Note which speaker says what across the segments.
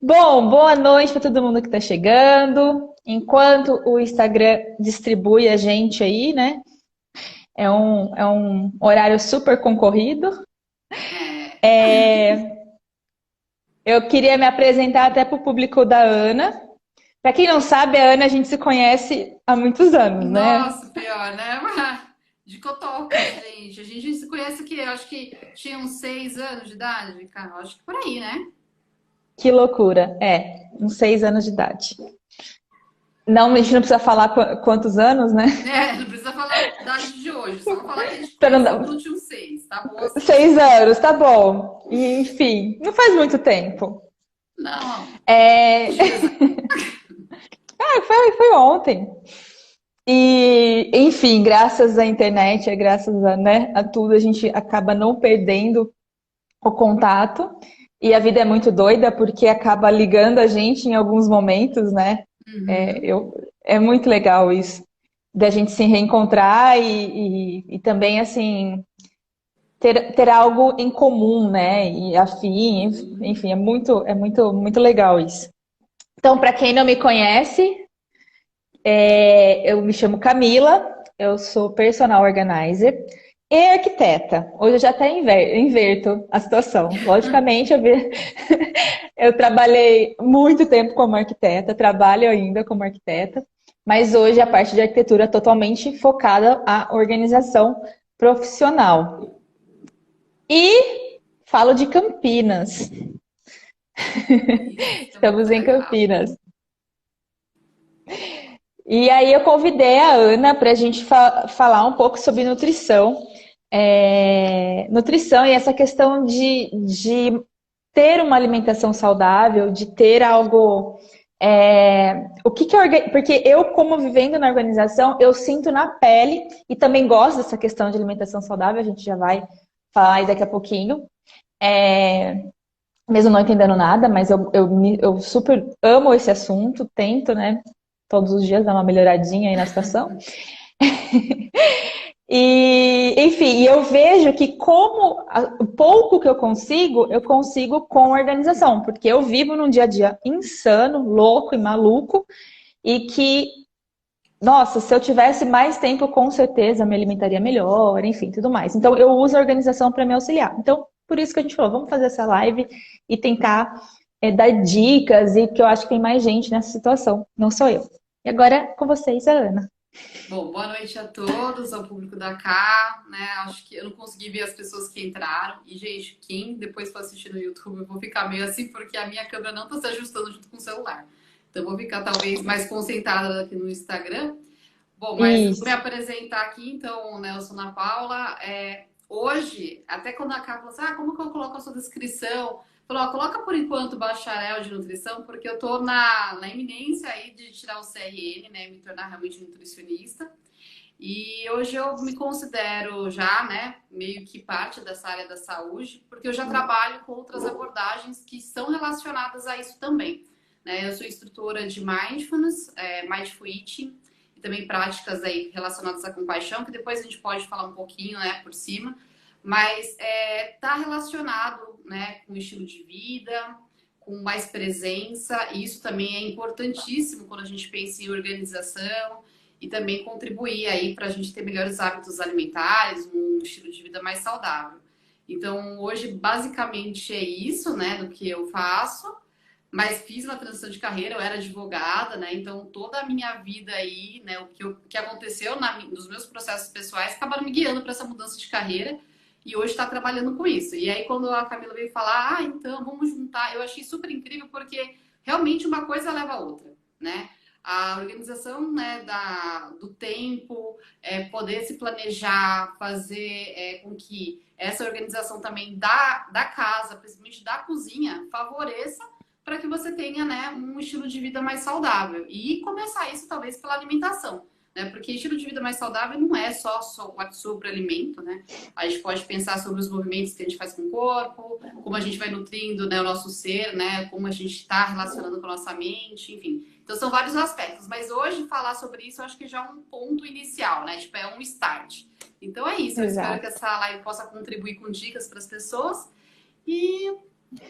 Speaker 1: Bom, boa noite para todo mundo que está chegando. Enquanto o Instagram distribui a gente aí, né? É um horário super concorrido.
Speaker 2: É,
Speaker 1: Eu queria me apresentar até para o público da Ana. Para quem não sabe, a Ana a gente se conhece há muitos anos, né?
Speaker 2: nossa, pior, né? De cotocas, gente. A gente se conhece que eu acho que tinha uns 6 anos de idade, cara. Acho que por aí, né?
Speaker 1: Que loucura. Uns 6 anos de idade. Não, a gente não precisa falar quantos anos, né?
Speaker 2: É, não precisa falar a idade de hoje, só falar que a gente
Speaker 1: Pra não
Speaker 2: conheceu
Speaker 1: dar-
Speaker 2: quando tinha uns 6. Tá bom assim.
Speaker 1: 6 anos, tá bom. E, enfim, não faz muito tempo.
Speaker 2: Não,
Speaker 1: É,
Speaker 2: dias.
Speaker 1: foi ontem. E, enfim, graças à internet, graças a, né, a tudo, a gente acaba não perdendo o contato. E a vida é muito doida porque acaba ligando a gente em alguns momentos, né?
Speaker 2: Uhum.
Speaker 1: É muito legal isso, da gente se reencontrar e também, assim, ter algo em comum, né? E afim,
Speaker 2: Sim.
Speaker 1: enfim, muito legal isso. Então, para quem não me conhece, eu me chamo Camila, eu sou personal organizer e arquiteta. Hoje eu já até inverto a situação. Logicamente, eu trabalhei muito tempo como arquiteta, trabalho ainda como arquiteta, mas hoje a parte de arquitetura é totalmente focada à organização profissional. E falo de Campinas.
Speaker 2: Isso é muito
Speaker 1: Estamos em
Speaker 2: legal.
Speaker 1: Campinas. E aí eu convidei a Ana para a gente falar um pouco sobre nutrição. Nutrição e essa questão de ter uma alimentação saudável, de ter algo. Porque eu, como vivendo na organização, eu sinto na pele e também gosto dessa questão de alimentação saudável, a gente já vai falar aí daqui a pouquinho. É, Mesmo não entendendo nada, mas eu super amo esse assunto, tento, né? Todos os dias dar uma melhoradinha aí na situação. E, enfim, eu vejo que o pouco que eu consigo com organização, porque eu vivo num dia a dia insano, louco e maluco, e que, nossa, se eu tivesse mais tempo, com certeza me alimentaria melhor, enfim, tudo mais. Então, eu uso a organização para me auxiliar. Então, por isso que a gente falou, vamos fazer essa live e tentar dar dicas, e que eu acho que tem mais gente nessa situação, não sou eu. E agora, com vocês, a Ana.
Speaker 2: Bom, boa noite a todos, ao público da cá, né? Acho que eu não consegui ver as pessoas que entraram. E, gente, quem depois for assistir no YouTube, eu vou ficar meio assim, porque a minha câmera não está se ajustando junto com o celular. Então, eu vou ficar talvez mais concentrada aqui no Instagram. Bom, mas vou me
Speaker 1: Isso.
Speaker 2: apresentar aqui, então, né? Eu sou Ana Paula. Hoje, até quando a Cá falou assim, como que eu coloco a sua descrição? Falou, ó, coloca por enquanto bacharel de nutrição, porque eu tô na iminência aí de tirar o CRN, né? Me tornar realmente nutricionista. E hoje eu me considero já, né, meio que parte dessa área da saúde, porque eu já trabalho com outras abordagens que são relacionadas a isso também. Né? Eu sou instrutora de mindfulness, mindful eating, e também práticas aí relacionadas à compaixão, que depois a gente pode falar um pouquinho, né, por cima, mas está relacionado, né, com estilo de vida, com mais presença, e isso também é importantíssimo quando a gente pensa em organização e também contribuir aí para a gente ter melhores hábitos alimentares, um estilo de vida mais saudável. Então, hoje, basicamente, é isso, né, do que eu faço, mas fiz uma transição de carreira, eu era advogada, né, então toda a minha vida aí, né, o que aconteceu nos meus processos pessoais acabaram me guiando para essa mudança de carreira e hoje está trabalhando com isso. E aí, quando a Camila veio falar, então, vamos juntar, eu achei super incrível porque realmente uma coisa leva a outra, né? A organização, né, do tempo, poder se planejar, fazer com que essa organização também da casa, principalmente da cozinha, favoreça para que você tenha, né, um estilo de vida mais saudável. E começar isso talvez pela alimentação, né? Porque estilo de vida mais saudável não é só sobre alimento, né? A gente pode pensar sobre os movimentos que a gente faz com o corpo, como a gente vai nutrindo, né, o nosso ser, né? Como a gente está relacionando com a nossa mente, enfim. Então são vários aspectos, mas hoje falar sobre isso eu acho que já é um ponto inicial, né? Tipo, é um start. Então é isso, eu espero que
Speaker 1: Exato.
Speaker 2: essa live possa contribuir com dicas para as pessoas e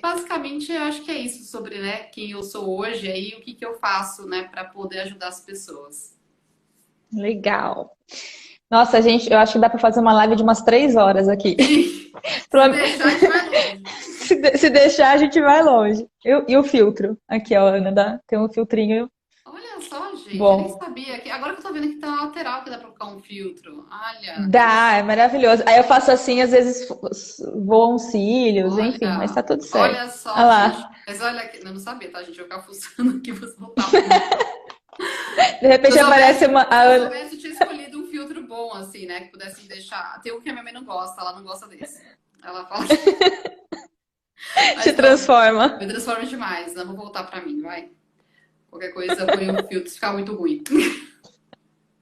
Speaker 2: Basicamente, eu acho que é isso sobre, né, quem eu sou hoje aí, o que que eu faço, né, para poder ajudar as pessoas.
Speaker 1: Legal. Nossa, gente, eu acho que dá para fazer uma live de umas 3 horas aqui.
Speaker 2: Sim, se deixar, a gente vai longe.
Speaker 1: Se deixar, a gente vai longe. E o filtro? Aqui, ó, Ana, tem um filtrinho
Speaker 2: Olha só, gente, eu nem
Speaker 1: bom.
Speaker 2: sabia. Agora que eu tô vendo que tem uma lateral que dá pra colocar um filtro. Olha, que
Speaker 1: Dá, é maravilhoso. Aí eu faço assim, às vezes voam cílios, enfim, mas tá
Speaker 2: olha,
Speaker 1: tudo certo.
Speaker 2: olha
Speaker 1: Olha
Speaker 2: só, gente.
Speaker 1: lá.
Speaker 2: Mas olha, eu não sabia, tá, gente? Eu vou ficar fuçando aqui, você voltar pro meu.
Speaker 1: De
Speaker 2: Se eu
Speaker 1: repente aparece
Speaker 2: soubesse,
Speaker 1: uma.
Speaker 2: se eu soubesse, eu tinha escolhido um filtro bom, assim, né? Que pudesse me deixar. Tem um que a minha mãe não gosta, ela não gosta desse. Ela fala que.
Speaker 1: Te
Speaker 2: Mas não,
Speaker 1: transforma.
Speaker 2: me transforma demais. Não vou voltar pra mim, vai. Qualquer coisa, põe um filtro se ficar muito ruim.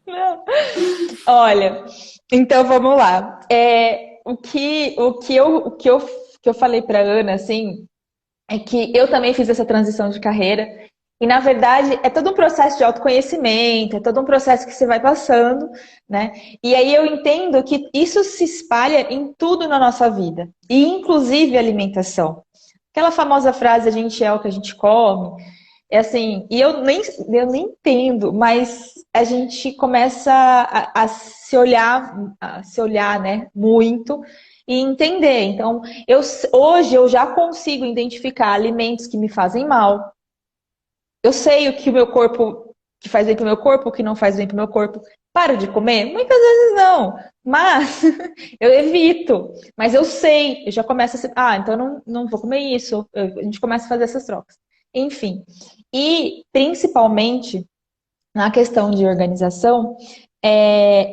Speaker 1: Não. Olha, então vamos lá. O que eu falei para Ana, assim, é que eu também fiz essa transição de carreira. E, na verdade, é todo um processo de autoconhecimento, é todo um processo que você vai passando, né? E aí eu entendo que isso se espalha em tudo na nossa vida, e inclusive alimentação. Aquela famosa frase, a gente é o que a gente come, é assim, e eu nem entendo, mas a gente começa a se olhar, né, muito e entender. Então, hoje eu já consigo identificar alimentos que me fazem mal. Eu sei o que o meu corpo, que faz bem para o meu corpo, o que não faz bem para o meu corpo. Paro de comer? Muitas vezes não, mas eu evito. Mas eu sei, eu já começo a ser, então eu não vou comer isso. A gente começa a fazer essas trocas. Enfim. E principalmente na questão de organização,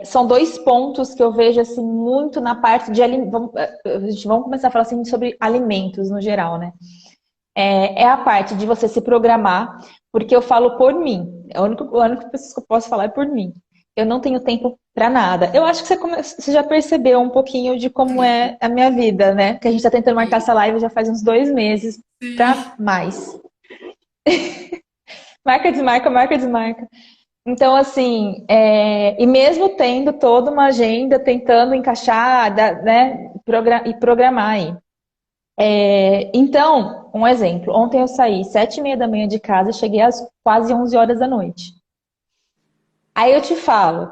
Speaker 1: são dois pontos que eu vejo assim muito na parte de vamos começar a falar assim sobre alimentos no geral, né? É a parte de você se programar, porque eu falo por mim. A única pessoa que eu posso falar é por mim. Eu não tenho tempo para nada. Eu acho que você já percebeu um pouquinho de como é a minha vida, né? Que a gente está tentando marcar
Speaker 2: Sim,
Speaker 1: essa live já faz uns 2 meses
Speaker 2: sim.
Speaker 1: para mais. Marca, desmarca, marca, desmarca. Então, assim, e mesmo tendo toda uma agenda, tentando encaixar, né, e programar aí. Então, um exemplo. Ontem eu saí 7h30 da manhã de casa, cheguei às quase 11 horas da noite. Aí eu te falo,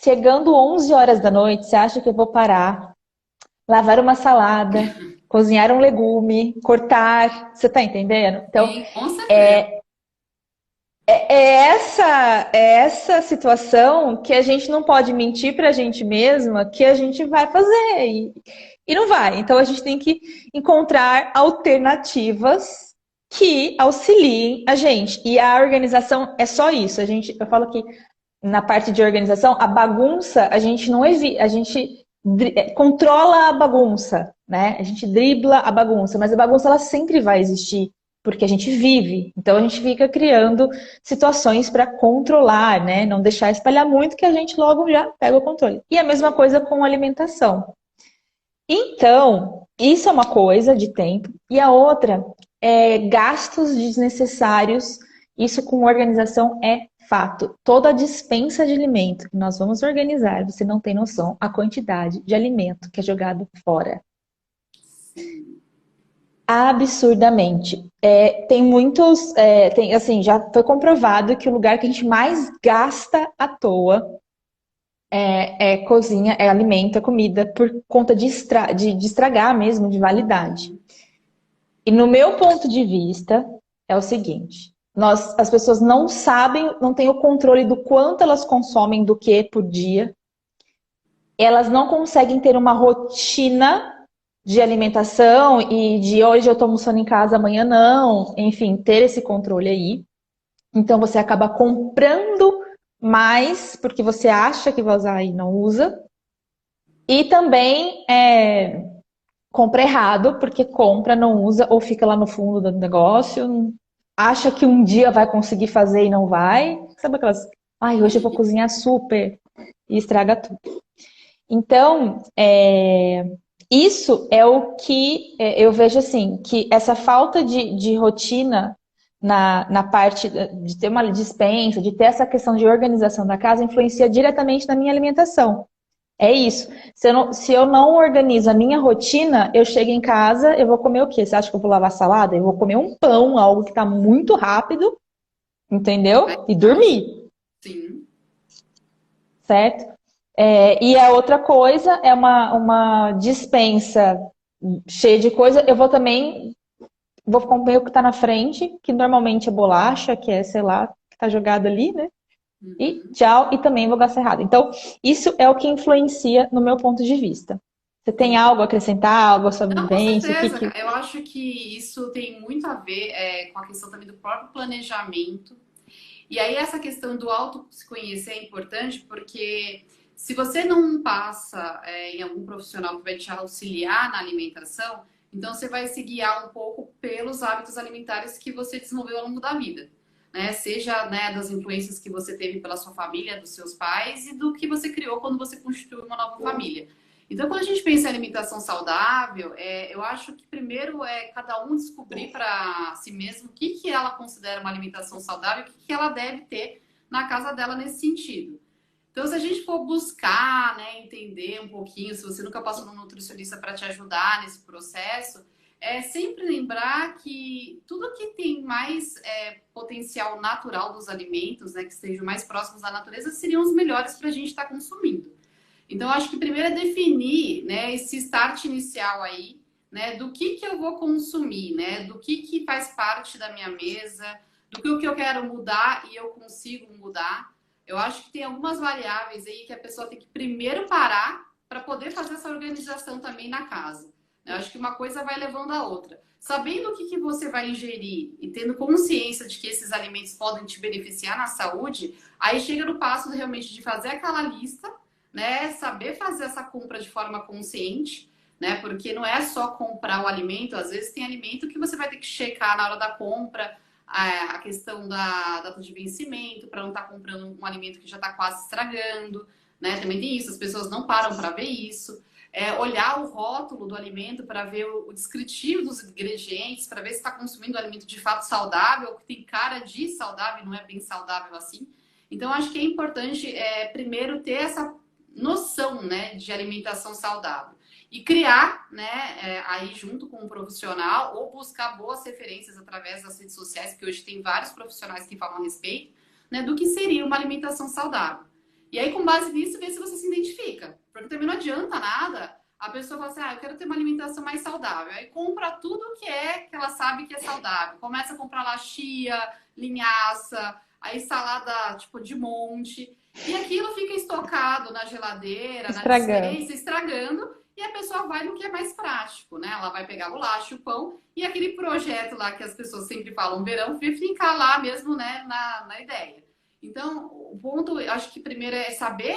Speaker 1: chegando 11 horas da noite, você acha que eu vou parar, lavar uma salada, cozinhar um legume, cortar? Você tá entendendo? Então,
Speaker 2: Sim, com certeza.
Speaker 1: é essa situação que a gente não pode mentir pra gente mesma que a gente vai fazer. E não vai. Então, a gente tem que encontrar alternativas que auxiliem a gente. E a organização é só isso. Eu falo que na parte de organização, a bagunça, a gente não evita, a gente controla a bagunça, né? A gente dribla a bagunça, mas a bagunça ela sempre vai existir, porque a gente vive. Então a gente fica criando situações para controlar, né? Não deixar espalhar muito que a gente logo já pega o controle. E a mesma coisa com alimentação. Então, isso é uma coisa de tempo, e a outra é gastos desnecessários. Isso com organização é fato. Toda a dispensa de alimento que nós vamos organizar, você não tem noção a quantidade de alimento que é jogado fora.
Speaker 2: Sim.
Speaker 1: Absurdamente. Tem muitos, assim, já foi comprovado que o lugar que a gente mais gasta à toa cozinha, é alimento, é comida, por conta de estragar mesmo, de validade.
Speaker 2: Uhum.
Speaker 1: E no meu ponto de vista, é o seguinte: as pessoas não sabem, não têm o controle do quanto elas consomem do que por dia, elas não conseguem ter uma rotina de alimentação e de hoje eu estou almoçando em casa, amanhã não, enfim, ter esse controle aí. Então você acaba comprando mais porque você acha que vai usar e não usa. E também compra errado, porque compra, não usa, ou fica lá no fundo do negócio, acha que um dia vai conseguir fazer e não vai. Sabe aquelas, hoje eu vou cozinhar super e estraga tudo. Então, isso é o que eu vejo assim, que essa falta de rotina na parte de ter uma dispensa, de ter essa questão de organização da casa, influencia diretamente na minha alimentação. É isso. Se eu não organizo a minha rotina, eu chego em casa, eu vou comer o quê? Você acha que eu vou lavar salada? Eu vou comer um pão, algo que tá muito rápido,
Speaker 2: É
Speaker 1: entendeu? E
Speaker 2: verdade.
Speaker 1: dormir,
Speaker 2: Sim.
Speaker 1: certo? E a outra coisa é uma dispensa cheia de coisa. Eu vou também, vou comer o que tá na frente, que normalmente é bolacha, que é, sei lá, que tá jogado ali, né? E
Speaker 2: Uhum.
Speaker 1: tchau, e também vou gastar errado. Então, isso é o que influencia no meu ponto de vista. Você tem
Speaker 2: Sim.
Speaker 1: algo a acrescentar, algo à sua
Speaker 2: Não, com
Speaker 1: vivência? O que
Speaker 2: certeza,
Speaker 1: que...
Speaker 2: cara. Eu acho que isso tem muito a ver com a questão também do próprio planejamento. E aí essa questão do auto se conhecer é importante porque se você não passa em algum profissional que vai te auxiliar na alimentação, então você vai se guiar um pouco pelos hábitos alimentares que você desenvolveu ao longo da vida. Né? Seja, né, das influências que você teve pela sua família, dos seus pais e do que você criou quando você constituiu uma nova família. Então, quando a gente pensa em alimentação saudável, eu acho que primeiro é cada um descobrir para si mesmo o que, que ela considera uma alimentação saudável e o que, que ela deve ter na casa dela nesse sentido. Então, se a gente for buscar, né, entender um pouquinho, se você nunca passou num nutricionista para te ajudar nesse processo, é sempre lembrar que tudo que tem mais potencial natural dos alimentos, né, que estejam mais próximos da natureza, seriam os melhores para a gente estar consumindo. Então, acho que primeiro é definir, né, esse start inicial aí, né, do que eu vou consumir, né, do que faz parte da minha mesa, do que eu quero mudar e eu consigo mudar. Eu acho que tem algumas variáveis aí que a pessoa tem que primeiro parar para poder fazer essa organização também na casa. Eu acho que uma coisa vai levando a outra. Sabendo o que você vai ingerir e tendo consciência de que esses alimentos podem te beneficiar na saúde, aí chega no passo realmente de fazer aquela lista, né? Saber fazer essa compra de forma consciente, né? Porque não é só comprar o alimento, às vezes tem alimento que você vai ter que checar na hora da compra a questão da data de vencimento, para não estar comprando um alimento que já está quase estragando, né? Também tem isso, as pessoas não param para ver isso. Olhar o rótulo do alimento para ver o descritivo dos ingredientes, para ver se está consumindo um alimento de fato saudável, que tem cara de saudável e não é bem saudável assim. Então, acho que é importante, primeiro, ter essa noção, né, de alimentação saudável. E criar, né, aí junto com um profissional, ou buscar boas referências através das redes sociais, que hoje tem vários profissionais que falam a respeito, né, do que seria uma alimentação saudável. E aí, com base nisso, ver se você se identifica. Porque também não adianta nada a pessoa falar assim, eu quero ter uma alimentação mais saudável. Aí compra tudo que ela sabe que é saudável. Começa a comprar lá chia, linhaça, aí salada, tipo, de monte. E aquilo fica estocado na geladeira, na
Speaker 1: Estragando.
Speaker 2: despensa, estragando, e a pessoa vai no que é mais prático, né? Ela vai pegar a bolacha, o pão, e aquele projeto lá que as pessoas sempre falam verão, ficar lá mesmo, né, na ideia. Então, o ponto, eu acho que primeiro é saber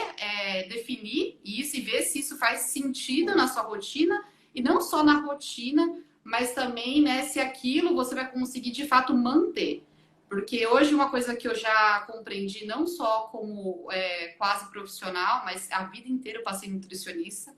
Speaker 2: definir isso e ver se isso faz sentido na sua rotina, e não só na rotina, mas também, né, se aquilo você vai conseguir de fato manter. Porque hoje uma coisa que eu já compreendi, não só como quase profissional, mas a vida inteira eu passei nutricionista,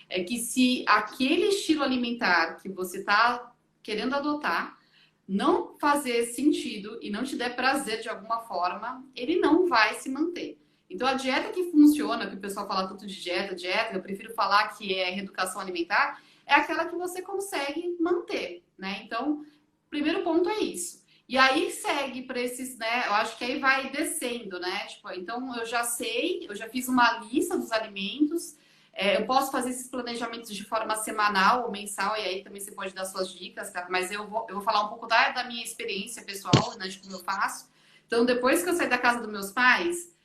Speaker 2: é que se aquele estilo alimentar que você está querendo adotar não fazer sentido e não te der prazer de alguma forma, ele não vai se manter. Então, a dieta que funciona, que o pessoal fala tanto de dieta, dieta, eu prefiro falar que é reeducação alimentar, é aquela que você consegue manter, né? Então, primeiro ponto é isso. E aí segue para esses, né? Eu acho que aí vai descendo, né? Tipo, então eu já sei, eu já fiz uma lista dos alimentos. Eu posso fazer esses planejamentos de forma semanal ou mensal, e aí também você pode dar suas dicas, tá? Mas eu vou falar um pouco da minha experiência pessoal, né, de como eu faço. Então, depois que eu saí da casa dos meus pais,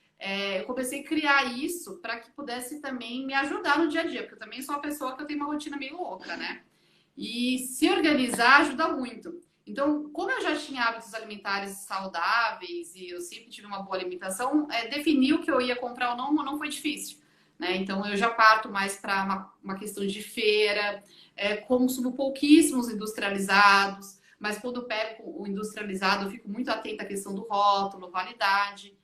Speaker 2: eu comecei a criar isso para que pudesse também me ajudar no dia a dia, porque eu também sou uma pessoa que eu tenho uma rotina meio louca, né? E se organizar ajuda muito. Então, como eu já tinha hábitos alimentares saudáveis e eu sempre tive uma boa alimentação, definir o que eu ia comprar ou não foi difícil. Né? Então, eu já parto mais para uma questão de feira, consumo pouquíssimos industrializados, mas quando eu pego o industrializado, eu fico muito atenta à questão do rótulo, validade.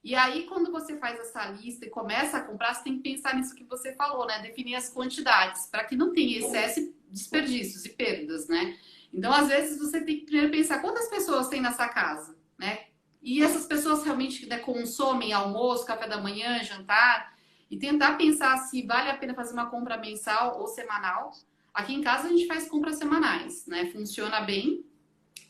Speaker 2: E aí, quando você faz essa lista e começa a comprar, você tem que pensar nisso que você falou, né? Definir as quantidades, para que não tenha excesso e desperdícios e perdas, né? Então, às vezes, você tem que primeiro pensar quantas pessoas tem nessa casa, né? E essas pessoas realmente, né, consomem almoço, café da manhã, jantar. e tentar pensar se vale a pena fazer uma compra mensal ou semanal. Aqui em casa a gente faz compras semanais, né? Funciona bem.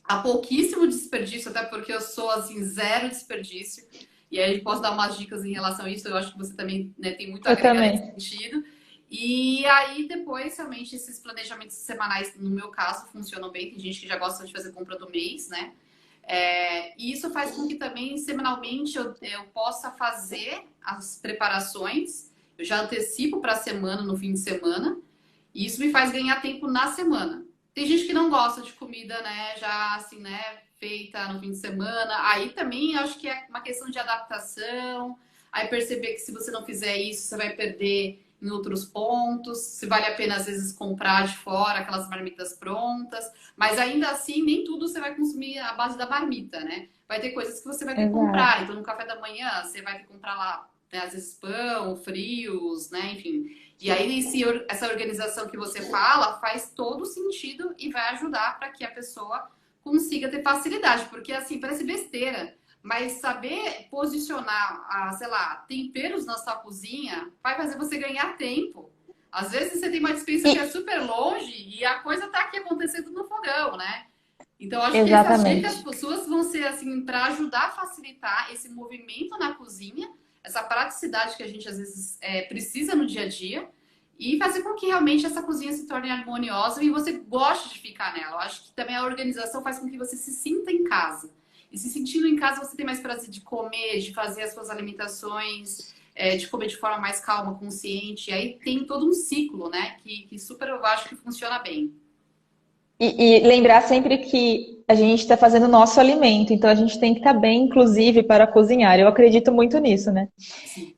Speaker 2: Há pouquíssimo desperdício, até porque eu sou, assim, zero desperdício. E aí posso dar umas dicas em relação a isso. Eu acho que você também, né, tem muito a
Speaker 1: Eu
Speaker 2: agregar nesse
Speaker 1: também.
Speaker 2: sentido. E aí depois, realmente, esses planejamentos semanais, no meu caso, funcionam bem. Tem gente que já gosta de fazer compra do mês, né? E isso faz com que também, semanalmente, eu possa fazer as preparações. Eu já antecipo para a semana, no fim de semana. E isso me faz ganhar tempo na semana. Tem gente que não gosta de comida, né? Já assim, né? Feita no fim de semana. Aí também acho que é uma questão de adaptação. Aí perceber que se você não fizer isso, você vai perder em outros pontos. Se vale a pena, às vezes, comprar de fora aquelas marmitas prontas. Mas ainda assim, nem tudo você vai consumir à base da marmita, né? Vai ter coisas que você vai ter que
Speaker 1: Exato.
Speaker 2: comprar. Então, no café da manhã, você vai ter que comprar lá, né, às vezes, pão, frios, né? Enfim. E aí, essa organização que você fala faz todo sentido e vai ajudar para que a pessoa consiga ter facilidade. Porque, assim, parece besteira, mas saber posicionar, sei lá, temperos na sua cozinha vai fazer você ganhar tempo. Às vezes você tem uma despensa que é
Speaker 1: E,
Speaker 2: super longe e a coisa tá aqui acontecendo no fogão, né? Então, acho que essas dicas
Speaker 1: exatamente.
Speaker 2: suas vão ser, assim, para ajudar a facilitar esse movimento na cozinha, essa praticidade que a gente, às vezes, precisa no dia a dia, e fazer com que realmente essa cozinha se torne harmoniosa e você goste de ficar nela. Eu acho que também a organização faz com que você se sinta em casa. E se sentindo em casa, você tem mais prazer de comer, de fazer as suas alimentações, de comer de forma mais calma, consciente. E aí tem todo um ciclo, né? Que super eu acho que funciona bem.
Speaker 1: E lembrar sempre que a gente está fazendo o nosso alimento, então a gente tem que estar bem, inclusive, para cozinhar. Eu acredito muito nisso, né?
Speaker 2: Sim.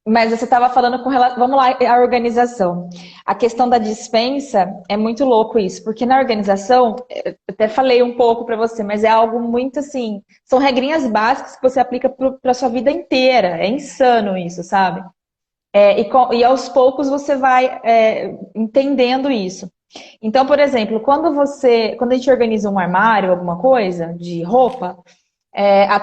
Speaker 1: Mas você estava falando com relação. Vamos lá, a organização. A questão da dispensa é muito louco isso, porque na organização, eu até falei um pouco para você, mas é algo muito assim. São regrinhas básicas que você aplica para a sua vida inteira. É insano isso, sabe? E aos poucos você vai entendendo isso. Então, por exemplo, quando a gente organiza um armário, alguma coisa de roupa,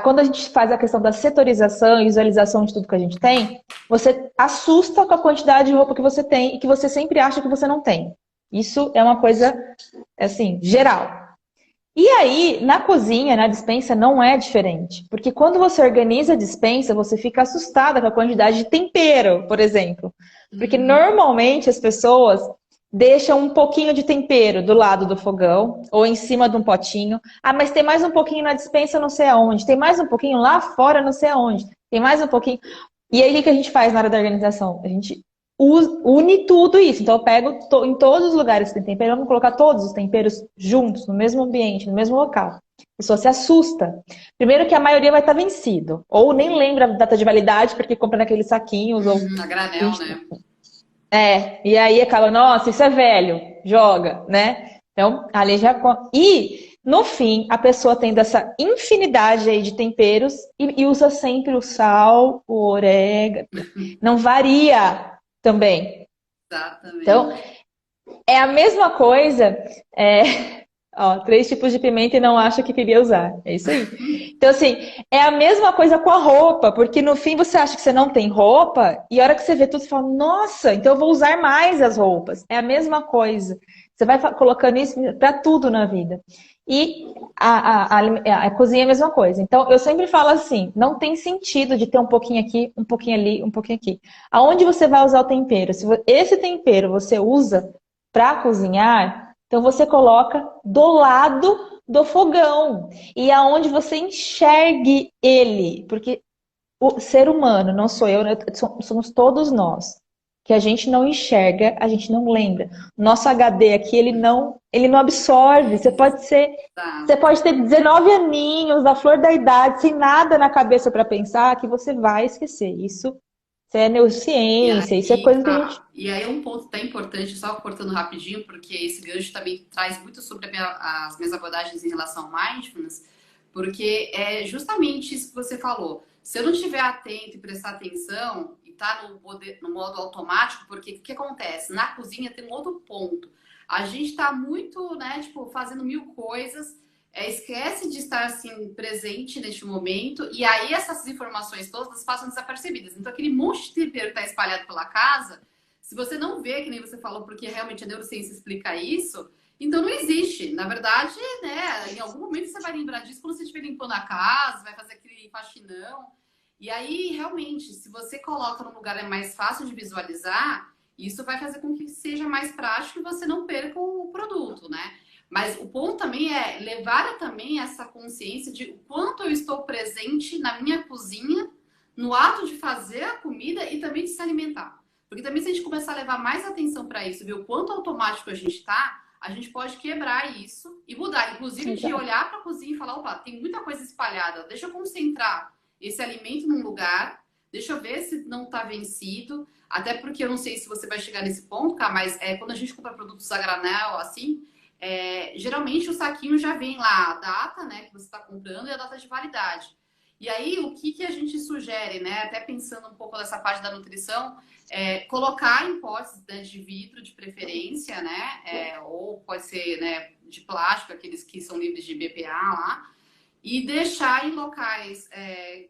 Speaker 1: quando a gente faz a questão da setorização e visualização de tudo que a gente tem, você assusta com a quantidade de roupa que você tem e que você sempre acha que você não tem. Isso é uma coisa, assim, geral. E aí, na cozinha, na despensa, não é diferente. Porque quando você organiza a despensa, você fica assustada com a quantidade de tempero, por exemplo. Porque
Speaker 2: Uhum.
Speaker 1: normalmente as pessoas deixam um pouquinho de tempero do lado do fogão ou em cima de um potinho. Ah, mas tem mais um pouquinho na despensa, não sei aonde. Tem mais um pouquinho lá fora, não sei aonde. Tem mais um pouquinho. E aí, o que a gente faz na hora da organização? A gente une tudo isso. Então, eu pego em todos os lugares que tem tempero, vamos colocar todos os temperos juntos, no mesmo ambiente, no mesmo local. A pessoa se assusta. Primeiro que a maioria vai estar vencido. Ou nem lembra a data de validade, porque compra naqueles saquinhos. Ou...
Speaker 2: A granel, né?
Speaker 1: E aí acaba, nossa, isso é velho, joga, né? Então, ali já. E, no fim, a pessoa tendo essa infinidade aí de temperos e usa sempre o sal, o orégano. Não varia também. Então,
Speaker 2: Exatamente.
Speaker 1: é a mesma coisa. Ó, 3 tipos de pimenta e não acha que queria usar. É isso aí. Então, assim, é a mesma coisa com a roupa, porque no fim você acha que você não tem roupa, e a hora que você vê tudo, você fala, nossa, então eu vou usar mais as roupas. É a mesma coisa. Você vai colocando isso para tudo na vida. E a cozinha é a mesma coisa. Então, eu sempre falo assim: não tem sentido de ter um pouquinho aqui, um pouquinho ali, um pouquinho aqui. Aonde você vai usar o tempero? Se esse tempero você usa para cozinhar, então você coloca do lado do fogão e aonde você enxergue ele, porque o ser humano, não sou eu, né? Somos todos nós, que a gente não enxerga, a gente não lembra. Nosso HD aqui, ele não absorve. Você
Speaker 2: Exato.
Speaker 1: pode ter 19 aninhos, da flor da idade, sem nada na cabeça para pensar, que você vai esquecer. Isso é
Speaker 2: E
Speaker 1: neurociência, isso é
Speaker 2: aí,
Speaker 1: coisa que a gente.
Speaker 2: e aí é um ponto tão importante, só cortando rapidinho, porque esse gancho também traz muito sobre as minhas abordagens em relação ao mindfulness, porque é justamente isso que você falou. Se eu não estiver atento e prestar atenção, e tá no modo automático, porque o que acontece? Na cozinha tem um outro ponto. A gente tá muito, né, tipo, fazendo mil coisas, esquece de estar assim presente neste momento e aí essas informações todas passam desapercebidas. Então aquele monte de tempero que está espalhado pela casa, se você não vê, que nem você falou, porque realmente a neurociência explica isso, então não existe. Na verdade, né, em algum momento você vai lembrar disso quando você estiver limpando a casa, vai fazer aquele faxinão. E aí, realmente, se você coloca num lugar mais fácil de visualizar, isso vai fazer com que seja mais prático e você não perca o produto, né? Mas o ponto também é levar também essa consciência de o quanto eu estou presente na minha cozinha, no ato de fazer a comida e também de se alimentar. Porque também se a gente começar a levar mais atenção para isso, ver o quanto automático a gente está, a gente pode quebrar isso e mudar. Inclusive de olhar para a cozinha e falar, opa, tem muita coisa espalhada, deixa eu concentrar esse alimento num lugar, deixa eu ver se não está vencido. Até porque eu não sei se você vai chegar nesse ponto, cara, mas quando a gente compra produtos a granel, assim, geralmente o saquinho já vem lá a data, né, que você está comprando e a data de validade. E aí, o que a gente sugere, né, até pensando um pouco dessa parte da nutrição, colocar em potes, né, de vidro de preferência, né, ou pode ser, né, de plástico, aqueles que são livres de BPA lá, e deixar em locais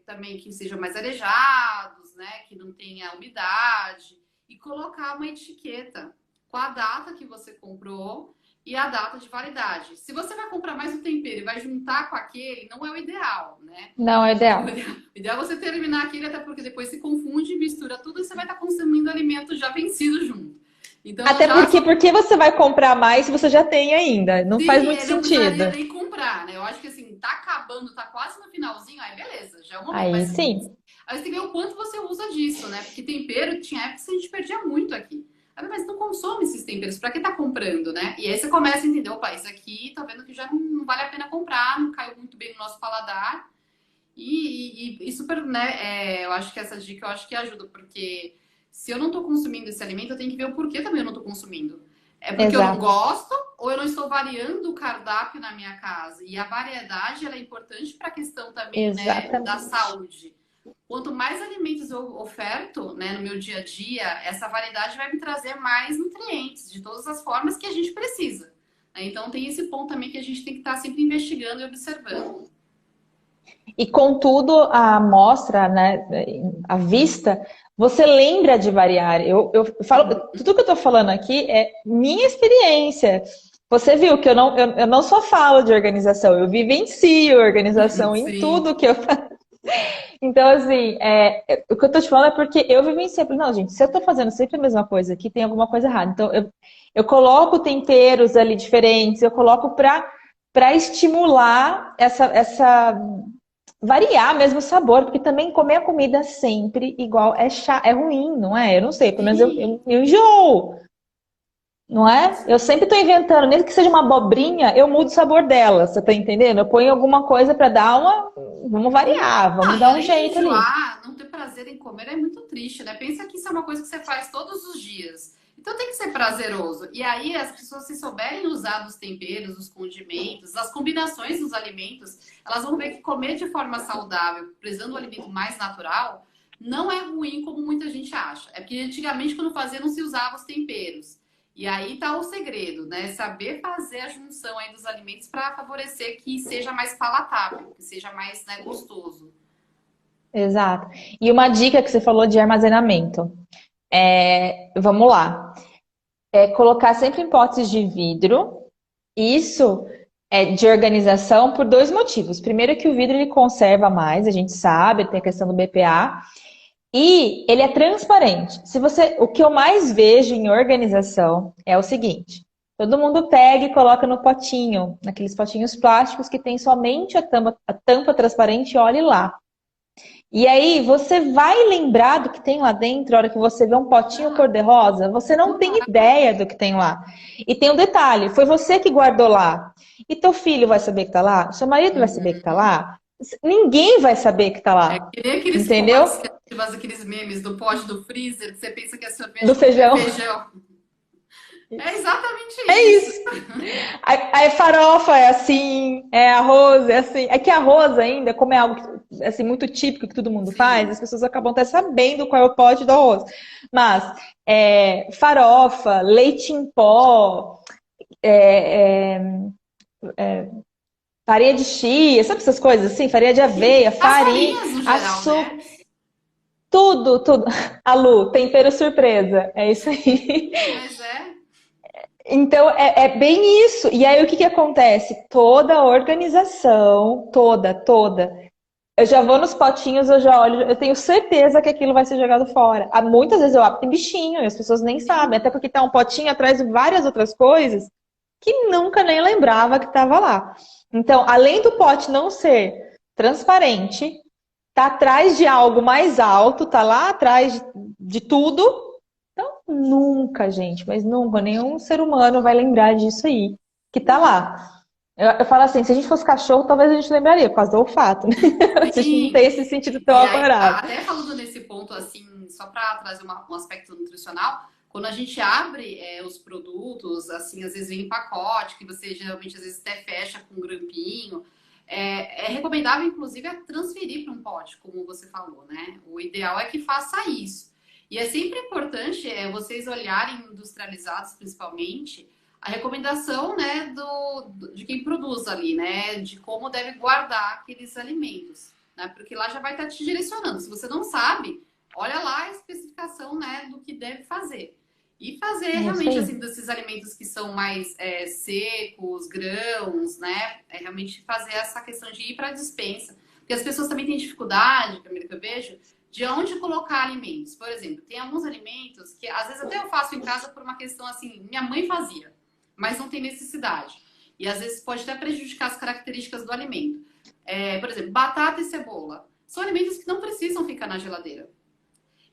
Speaker 2: também que sejam mais arejados, né, que não tenha umidade, e colocar uma etiqueta com a data que você comprou e a data de validade. Se você vai comprar mais um tempero e vai juntar com aquele, não é o ideal, né?
Speaker 1: Não é o ideal.
Speaker 2: O ideal é você terminar aquele, até porque depois se confunde, mistura tudo e você vai estar consumindo alimento já vencido junto. Então,
Speaker 1: Até porque você vai comprar mais se você já tem ainda. Não faz muito sentido.
Speaker 2: Não precisaria nem comprar, né? Eu acho que assim, tá acabando, tá quase no finalzinho, aí beleza, já é um momento.
Speaker 1: Aí
Speaker 2: mas,
Speaker 1: sim.
Speaker 2: Aí você tem que ver o quanto você usa disso, né? Porque tempero, tinha épocas que a gente perdia muito aqui. Mas não consome esses temperos, pra que tá comprando, né? E aí você começa a entender, opa, isso aqui, tá vendo que já não vale a pena comprar, não caiu muito bem no nosso paladar. E super, né? Eu acho que essa dica eu acho que ajuda, porque se eu não tô consumindo esse alimento, eu tenho que ver o porquê também eu não tô consumindo. É porque eu não gosto ou eu não estou variando o cardápio na minha casa? E a variedade, ela é importante para a questão também, né, da saúde. Quanto mais alimentos eu oferto, né, no meu dia a dia, essa variedade vai me trazer mais nutrientes, de todas as formas que a gente precisa. Então tem esse ponto também que a gente tem que estar sempre investigando e observando.
Speaker 1: E contudo, a amostra, né, à vista, você lembra de variar. Eu falo, tudo que eu estou falando aqui é minha experiência. Você viu que eu não só falo de organização, eu vivencio organização em tudo que eu faço. Então, assim, o que eu tô te falando é porque eu vivenciei. Não, gente, se eu tô fazendo sempre a mesma coisa aqui, tem alguma coisa errada. Então, eu coloco temperos ali diferentes, eu coloco para estimular essa variar mesmo o sabor, porque também comer a comida sempre igual é ruim, não é? Eu não sei, pelo menos eu enjoo. Não é? Eu sempre estou inventando, mesmo que seja uma abobrinha, eu mudo o sabor dela, você tá entendendo? Eu ponho alguma coisa para dar vamos variar, vamos dar um jeito ali.
Speaker 2: Não ter prazer em comer é muito triste, né? Pensa que isso é uma coisa que você faz todos os dias. Então tem que ser prazeroso. E aí as pessoas, se souberem usar os temperos, os condimentos, as combinações dos alimentos, elas vão ver que comer de forma saudável, prezando o alimento mais natural, não é ruim como muita gente acha. É porque antigamente, quando fazia, não se usava os temperos. E aí tá o segredo, né? Saber fazer a junção aí dos alimentos para favorecer que seja mais palatável, que seja mais, né, gostoso.
Speaker 1: Exato. E uma dica que você falou de armazenamento. Vamos lá. Colocar sempre em potes de vidro. Isso é de organização por dois motivos. Primeiro que o vidro ele conserva mais, a gente sabe, tem a questão do BPA. E ele é transparente. O que eu mais vejo em organização é o seguinte: todo mundo pega e coloca no potinho, naqueles potinhos plásticos que tem somente a tampa transparente, e olhe lá. E aí você vai lembrar do que tem lá dentro, a hora que você vê um potinho cor-de-rosa, você não tem ideia do que tem lá. E tem um detalhe, foi você que guardou lá. E teu filho vai saber que tá lá? Seu marido vai saber que tá lá? Ninguém vai saber que tá lá.
Speaker 2: É que nem aqueles
Speaker 1: entendeu?
Speaker 2: Aqueles memes do pote do freezer, que você pensa que é sorvete
Speaker 1: do feijão.
Speaker 2: É exatamente isso.
Speaker 1: É isso. A farofa é assim, arroz é assim. É que arroz ainda, como é algo assim, muito típico que todo mundo faz, as pessoas acabam até sabendo qual é o pote do arroz. Mas farofa, leite em pó, farinha de chia, sabe essas coisas assim? Farinha de aveia,
Speaker 2: As
Speaker 1: farinha,
Speaker 2: farinhas no geral,
Speaker 1: açúcar,
Speaker 2: né?
Speaker 1: tudo, tudo. A Lu, tempero surpresa, é isso aí.
Speaker 2: Mas é.
Speaker 1: Então, é bem isso. E aí, o que que acontece? Toda a organização, toda. Eu já vou nos potinhos, eu já olho, eu tenho certeza que aquilo vai ser jogado fora. Muitas vezes eu abro, tem bichinho, e as pessoas nem sabem, até porque tá um potinho atrás de várias outras coisas que nunca nem lembrava que estava lá. Então, além do pote não ser transparente, tá atrás de algo mais alto, tá lá atrás de tudo. Então, nunca, gente, mas nunca, nenhum ser humano vai lembrar disso aí, que tá lá. Eu falo assim, se a gente fosse cachorro, talvez a gente lembraria, por causa do olfato, né? A gente não
Speaker 2: Sim.
Speaker 1: tem esse sentido tão
Speaker 2: E aí,
Speaker 1: apurado.
Speaker 2: até falando nesse ponto, assim, só para trazer um aspecto nutricional, quando a gente abre os produtos, assim, às vezes vem em pacote, que você geralmente às vezes até fecha com um grampinho, é recomendável, inclusive, transferir para um pote, como você falou, né? O ideal é que faça isso. E é sempre importante vocês olharem industrializados, principalmente, a recomendação, né, de quem produz ali, né, de como deve guardar aqueles alimentos, né, porque lá já vai estar te direcionando. Se você não sabe, olha lá a especificação, né, do que deve fazer. E fazer
Speaker 1: É isso
Speaker 2: realmente,
Speaker 1: aí.
Speaker 2: assim, desses alimentos que são mais secos, grãos, né, realmente fazer essa questão de ir para a despensa. Porque as pessoas também têm dificuldade, Camila, que eu vejo, de onde colocar alimentos. Por exemplo, tem alguns alimentos que às vezes até eu faço em casa por uma questão assim, minha mãe fazia, mas não tem necessidade. E às vezes pode até prejudicar as características do alimento. Por exemplo, batata e cebola. São alimentos que não precisam ficar na geladeira.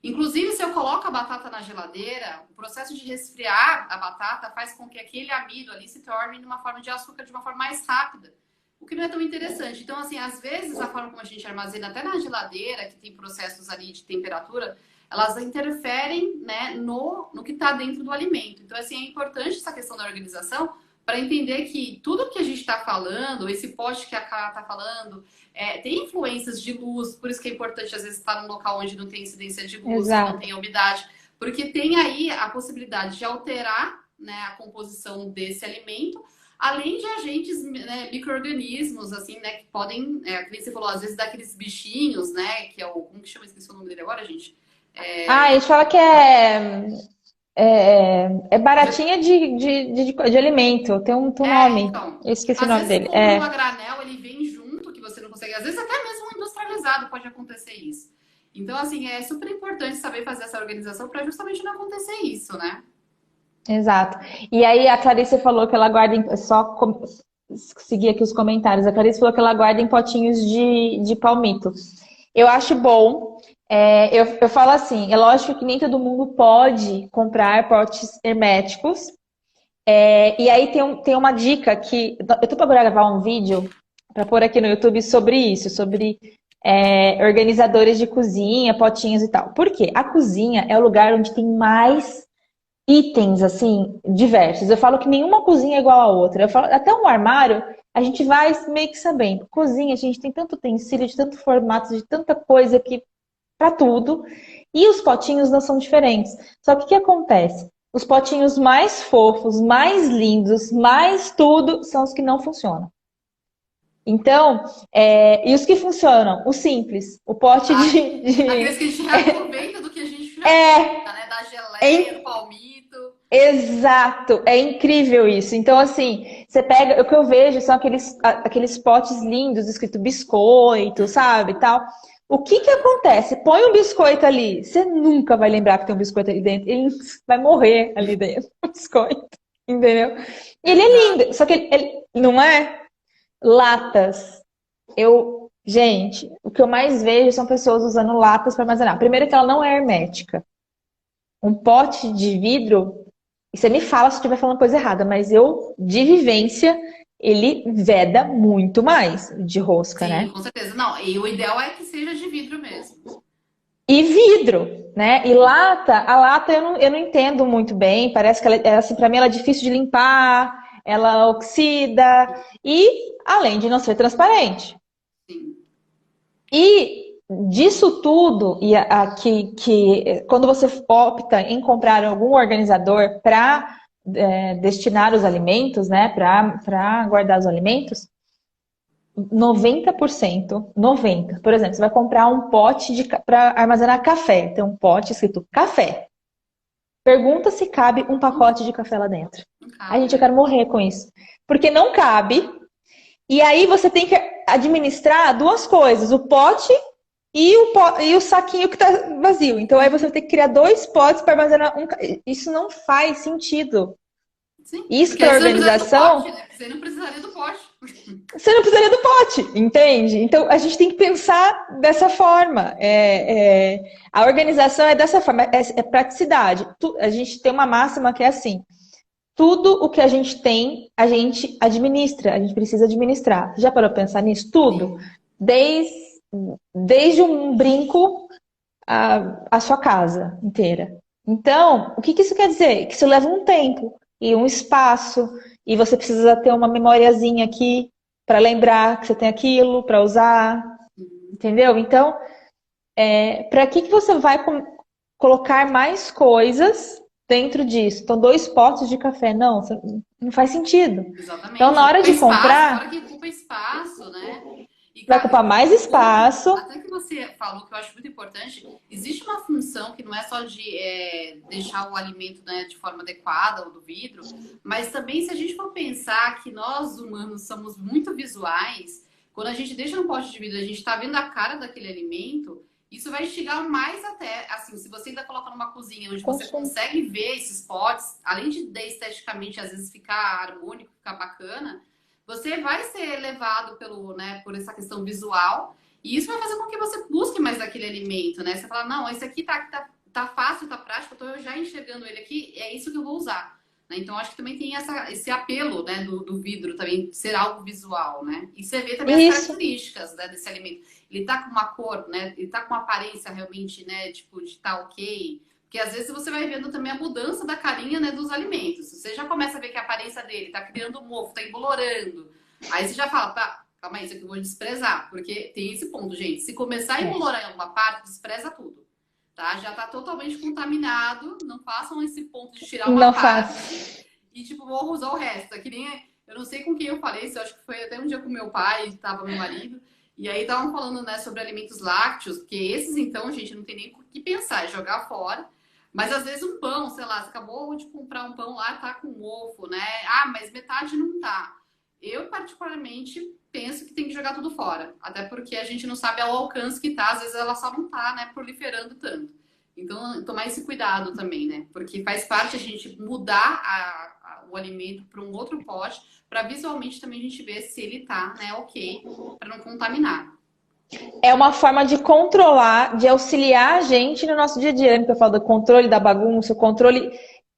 Speaker 2: Inclusive, se eu coloco a batata na geladeira, o processo de resfriar a batata faz com que aquele amido ali se torne numa forma de açúcar de uma forma mais rápida. O que não é tão interessante. Então, assim, às vezes a forma como a gente armazena até na geladeira, que tem processos ali de temperatura, elas interferem, né, no que está dentro do alimento. Então, assim, é importante essa questão da organização para entender que tudo que a gente está falando, esse pote que a Ká está falando, tem influências de luz, por isso que é importante, às vezes, estar num local onde não tem incidência de luz, que não
Speaker 1: Exato.
Speaker 2: tem umidade, porque tem aí a possibilidade de alterar, né, a composição desse alimento, além de agentes, né, micro-organismos, assim, né, que podem, como você falou, às vezes daqueles bichinhos, né, que é o, como que chama, esqueci o nome dele agora, gente?
Speaker 1: A gente fala que é baratinha de alimento, tem um nome,
Speaker 2: Então,
Speaker 1: eu esqueci o
Speaker 2: às
Speaker 1: nome
Speaker 2: vezes
Speaker 1: dele.
Speaker 2: comprando a granel, ele vem junto, que você não consegue, às vezes até mesmo industrializado pode acontecer isso. Então, assim, é super importante saber fazer essa organização para justamente não acontecer isso, né?
Speaker 1: Exato. E aí a Clarice falou que ela guarda seguir aqui os comentários. A Clarice falou que ela guarda em potinhos de palmito. Eu acho bom. Eu falo assim, é lógico que nem todo mundo pode comprar potes herméticos. E aí tem uma dica que eu tô para gravar um vídeo para pôr aqui no YouTube sobre isso, sobre organizadores de cozinha, potinhos e tal. Por quê? A cozinha é o lugar onde tem mais itens, assim, diversos. Eu falo que nenhuma cozinha é igual a outra. Eu falo, até um armário, a gente vai meio que sabendo. Cozinha, a gente tem tanto utensílio, de tanto formato, de tanta coisa que para tudo. E os potinhos não são diferentes. Só que o que acontece? Os potinhos mais fofos, mais lindos, mais tudo, são os que não funcionam. Então, e os que funcionam? O simples. O pote
Speaker 2: Aqueles que a gente reaproveita do que a gente já compra, né? Da geleia, do palmito.
Speaker 1: Exato, é incrível isso. Então, assim, você pega, o que eu vejo são aqueles potes lindos, escrito biscoito, sabe, tal. O que que acontece? Põe um biscoito ali, você nunca vai lembrar que tem um biscoito ali dentro. Ele vai morrer ali dentro, o biscoito, entendeu? E ele é
Speaker 2: Exato.
Speaker 1: lindo, só que ele não é latas. Gente, o que eu mais vejo são pessoas usando latas para armazenar. Primeiro que ela não é hermética. Um pote de vidro, e você me fala se eu estiver falando coisa errada, mas de vivência, ele veda muito mais de rosca,
Speaker 2: Sim,
Speaker 1: né?
Speaker 2: com certeza. Não, e o ideal é que seja de vidro mesmo.
Speaker 1: E vidro, né? E a lata eu não entendo muito bem, parece que ela, assim, para mim ela é difícil de limpar, ela oxida, e além de não ser transparente.
Speaker 2: Sim.
Speaker 1: E disso tudo, que quando você opta em comprar algum organizador para destinar os alimentos, né, para guardar os alimentos, 90%, 90%. Por exemplo, você vai comprar um pote para armazenar café. Tem um pote escrito café. Pergunta se cabe um pacote de café lá dentro.
Speaker 2: Não
Speaker 1: Ai,
Speaker 2: cabe,
Speaker 1: gente, eu
Speaker 2: né?
Speaker 1: quero morrer com isso. Porque não cabe. E aí você tem que administrar duas coisas. O pote e o saquinho que tá vazio. Então aí você vai ter que criar dois potes para armazenar um. Isso não faz sentido.
Speaker 2: Sim,
Speaker 1: Isso
Speaker 2: porque
Speaker 1: para
Speaker 2: aí você não precisaria do pote,
Speaker 1: organização,
Speaker 2: né? Você não precisaria do pote.
Speaker 1: você não precisaria do pote, entende? Então a gente tem que pensar dessa forma. A organização é dessa forma, é praticidade. A gente tem uma máxima que é assim: tudo o que a gente tem, a gente administra, a gente precisa administrar. Já parou para pensar nisso? Tudo.
Speaker 2: Sim,
Speaker 1: Desde, desde um brinco a sua casa inteira. Então, o que isso quer dizer? Que isso leva um tempo e um espaço, e você precisa ter uma memoriazinha aqui para lembrar que você tem aquilo, para usar, entendeu? Então, para que você vai colocar mais coisas dentro disso? Então, dois potes de café, não, não faz sentido. Então,
Speaker 2: exatamente.
Speaker 1: na hora
Speaker 2: Ocupa
Speaker 1: de
Speaker 2: espaço, fora
Speaker 1: comprar,
Speaker 2: que ocupa espaço, né? E,
Speaker 1: vai
Speaker 2: cara,
Speaker 1: ocupar mais
Speaker 2: um ponto,
Speaker 1: espaço.
Speaker 2: até que você falou que eu acho muito importante, existe uma função que não é só de deixar o alimento, né, de forma adequada, ou do vidro, mas também se a gente for pensar que nós humanos somos muito visuais, quando a gente deixa no pote de vidro, a gente está vendo a cara daquele alimento, isso vai instigar mais até, assim, se você ainda coloca numa cozinha onde você
Speaker 1: Consumo.
Speaker 2: consegue ver esses potes, além de esteticamente às vezes ficar harmônico, ficar bacana, você vai ser levado pelo, né, por essa questão visual e isso vai fazer com que você busque mais daquele alimento, né? Você fala, não, esse aqui tá fácil, tá prático, eu tô já enxergando ele aqui, é isso que eu vou usar. Né? Então, acho que também tem esse apelo, né, do vidro também ser algo visual, né? E você vê também as
Speaker 1: Isso.
Speaker 2: características, né, desse alimento. Ele tá com uma cor, né? Ele tá com uma aparência realmente, né, tipo, de tá ok. Porque às vezes você vai vendo também a mudança da carinha, né, dos alimentos. Você já começa a ver que a aparência dele tá criando mofo, tá embolorando. Aí você já fala, tá, calma aí, isso aqui eu vou desprezar. Porque tem esse ponto, gente. Se começar a embolorar em alguma parte, despreza tudo. Tá? Já tá totalmente contaminado. Não façam esse ponto de tirar uma
Speaker 1: Não faço.
Speaker 2: parte e, tipo, vou usar o resto. É que nem, eu não sei com quem eu falei, isso eu acho que foi até um dia com meu pai, tava meu marido. E aí estavam falando, né, sobre alimentos lácteos, porque esses, então, gente, não tem nem o que pensar, é jogar fora. Mas às vezes um pão, sei lá, você acabou de comprar um pão lá, tá com mofo, né? Ah, mas metade não tá. Eu, particularmente, penso que tem que jogar tudo fora. Até porque a gente não sabe ao alcance que tá, às vezes ela só não tá, né, proliferando tanto. Então, tomar esse cuidado também, né? Porque faz parte a gente mudar o alimento para um outro pote, para visualmente também a gente ver se ele tá, né, ok, para não contaminar.
Speaker 1: É uma forma de controlar, de auxiliar a gente no nosso dia a dia. Lembra que eu falo do controle da bagunça, o controle.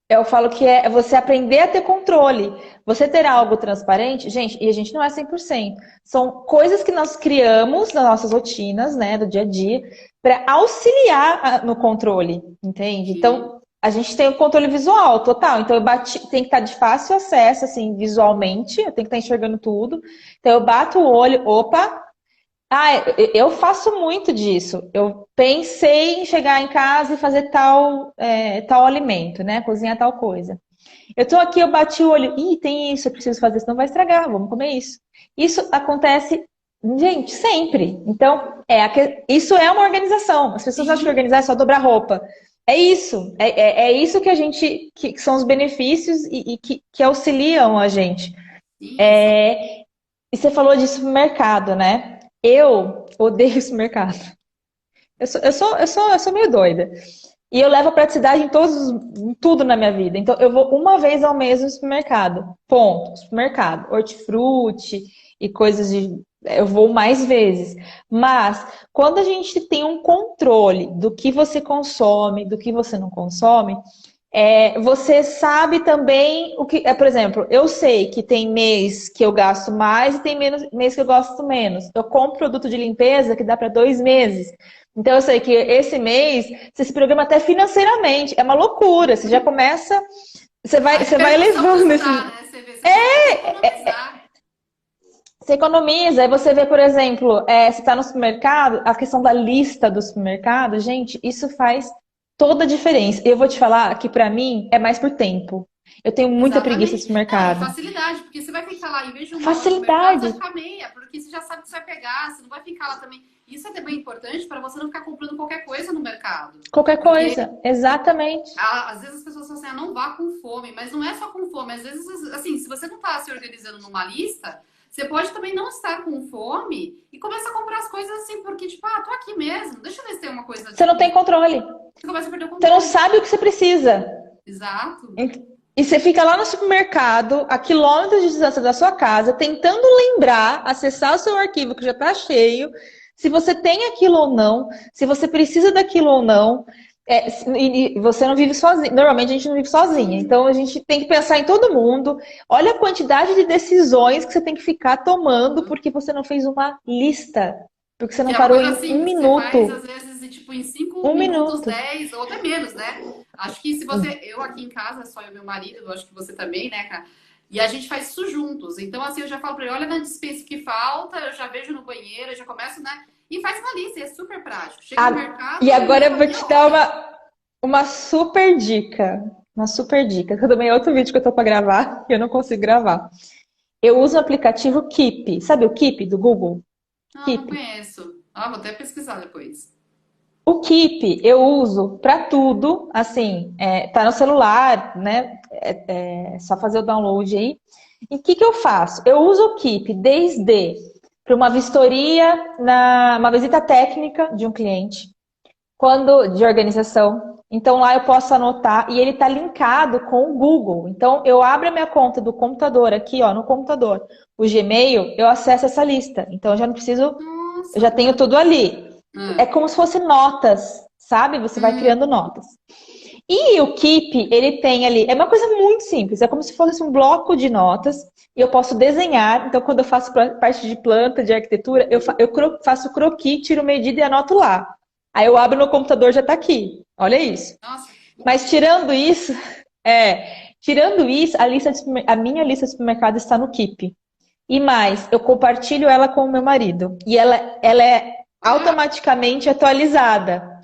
Speaker 1: Eu falo que é você aprender a ter controle. Você ter algo transparente, gente, e a gente não é 100%. São coisas que nós criamos nas nossas rotinas, né, do dia a dia, para auxiliar no controle, entende?
Speaker 2: Sim.
Speaker 1: Então, a gente tem o controle visual total. Então, tem que estar de fácil acesso, assim, visualmente. Eu tenho que estar enxergando tudo. Então, eu bato o olho, opa. Eu faço muito disso. Eu pensei em chegar em casa e fazer tal alimento, né? Cozinhar tal coisa. Eu tô aqui, eu bati o olho. Ih, tem isso, eu preciso fazer, senão vai estragar, vamos comer isso. Isso acontece, gente, sempre. Então, isso é uma organização. As pessoas acham que
Speaker 2: Sim.
Speaker 1: organizar é só dobrar roupa. É isso. É isso que a gente, que são os benefícios e que auxiliam a gente.
Speaker 2: Isso.
Speaker 1: E você falou de supermercado, né? Eu odeio supermercado. Eu sou meio doida. E eu levo a praticidade em tudo na minha vida. Então, eu vou uma vez ao mês no supermercado. Ponto. Supermercado. Hortifruti e coisas de. Eu vou mais vezes. Mas, quando a gente tem um controle do que você consome, do que você não consome, você sabe também o que. Por exemplo, eu sei que tem mês que eu gasto mais e tem mês que eu gasto menos. Eu compro produto de limpeza que dá para 2 meses. Então eu sei que esse mês você se programa até financeiramente. É uma loucura. Você já começa. Você
Speaker 2: A
Speaker 1: vai
Speaker 2: repercussão que
Speaker 1: levando
Speaker 2: isso
Speaker 1: esse.
Speaker 2: dá, né? Você vê, você consegue até economizar.
Speaker 1: Você economiza, aí você vê, por exemplo, você está no supermercado, a questão da lista do supermercado, gente, isso faz toda a diferença. Eu vou te falar que para mim é mais por tempo. Eu tenho muita preguiça de
Speaker 2: Exatamente. Não, e
Speaker 1: supermercado.
Speaker 2: facilidade, porque você vai ficar lá, em vez de 1 hora no mercado, você
Speaker 1: Facilidade.
Speaker 2: vai ficar meia, porque você já sabe que você vai pegar, você não vai ficar lá também. Isso é também importante para você não ficar comprando qualquer coisa no mercado.
Speaker 1: Qualquer
Speaker 2: Porque
Speaker 1: coisa. Exatamente.
Speaker 2: às vezes as pessoas falam assim, não vá com fome, mas não é só com fome. Às vezes, assim, se você não está se organizando numa lista, você pode também não estar com fome e começa a comprar as coisas assim, porque, tipo, tô aqui mesmo, deixa eu ver se tem uma coisa,
Speaker 1: Você não
Speaker 2: tipo,
Speaker 1: tem controle.
Speaker 2: você começa a perder o
Speaker 1: Você não
Speaker 2: controle.
Speaker 1: sabe o que você precisa.
Speaker 2: Exato.
Speaker 1: E você fica lá no supermercado, a quilômetros de distância da sua casa, tentando lembrar, acessar o seu arquivo que já está cheio, se você tem aquilo ou não, se você precisa daquilo ou não. E você não vive sozinho. Normalmente a gente não vive sozinha. Então a gente tem que pensar em todo mundo. Olha a quantidade de decisões que você tem que ficar tomando porque você não fez uma lista. Porque você
Speaker 2: Que
Speaker 1: não
Speaker 2: é uma
Speaker 1: parou
Speaker 2: coisa
Speaker 1: em um
Speaker 2: simples, que você faz, às
Speaker 1: minuto.
Speaker 2: vezes, tipo, em 5 minutos,
Speaker 1: Um minuto.
Speaker 2: 10 ou até menos, né? Acho que se você. Eu aqui em casa, só eu e meu marido, eu acho que você também, né, cara? E a gente faz isso juntos. Então, assim, eu já falo pra ele, olha na despensa que falta, eu já vejo no banheiro, eu já começo, né? E faz uma lista, e é super prático. Chega no
Speaker 1: E
Speaker 2: mercado,
Speaker 1: agora eu vou
Speaker 2: meia
Speaker 1: te dar
Speaker 2: hora.
Speaker 1: uma super dica. Uma super dica. Que eu também é outro vídeo que eu tô pra gravar e eu não consigo gravar. Eu uso o aplicativo Keep. Sabe o Keep do Google?
Speaker 2: Não, não
Speaker 1: Keep.
Speaker 2: conheço. Vou até pesquisar depois.
Speaker 1: O Keep eu uso para tudo, assim, tá no celular, né? É só fazer o download aí. E o que eu faço? Eu uso o Keep desde para uma vistoria, uma visita técnica de um cliente, quando de organização. Então lá eu posso anotar e ele está linkado com o Google. Então eu abro a minha conta do computador aqui, ó, no computador, o Gmail, eu acesso essa lista. Então eu já não preciso, eu
Speaker 2: Nossa.
Speaker 1: já tenho tudo ali. É
Speaker 2: Ah,
Speaker 1: como se fosse notas, sabe? Você vai
Speaker 2: hum,
Speaker 1: criando notas. E o Keep, ele tem ali, é uma coisa muito simples, é como se fosse um bloco de notas, e eu posso desenhar, então quando eu faço parte de planta, de arquitetura, eu faço croquis, tiro medida e anoto lá. Aí eu abro no computador, já está aqui. Olha isso.
Speaker 2: nossa.
Speaker 1: Mas tirando isso, a minha lista de supermercado está no Keep. E mais, eu compartilho ela com o meu marido. E ela é
Speaker 2: Ah,
Speaker 1: automaticamente atualizada.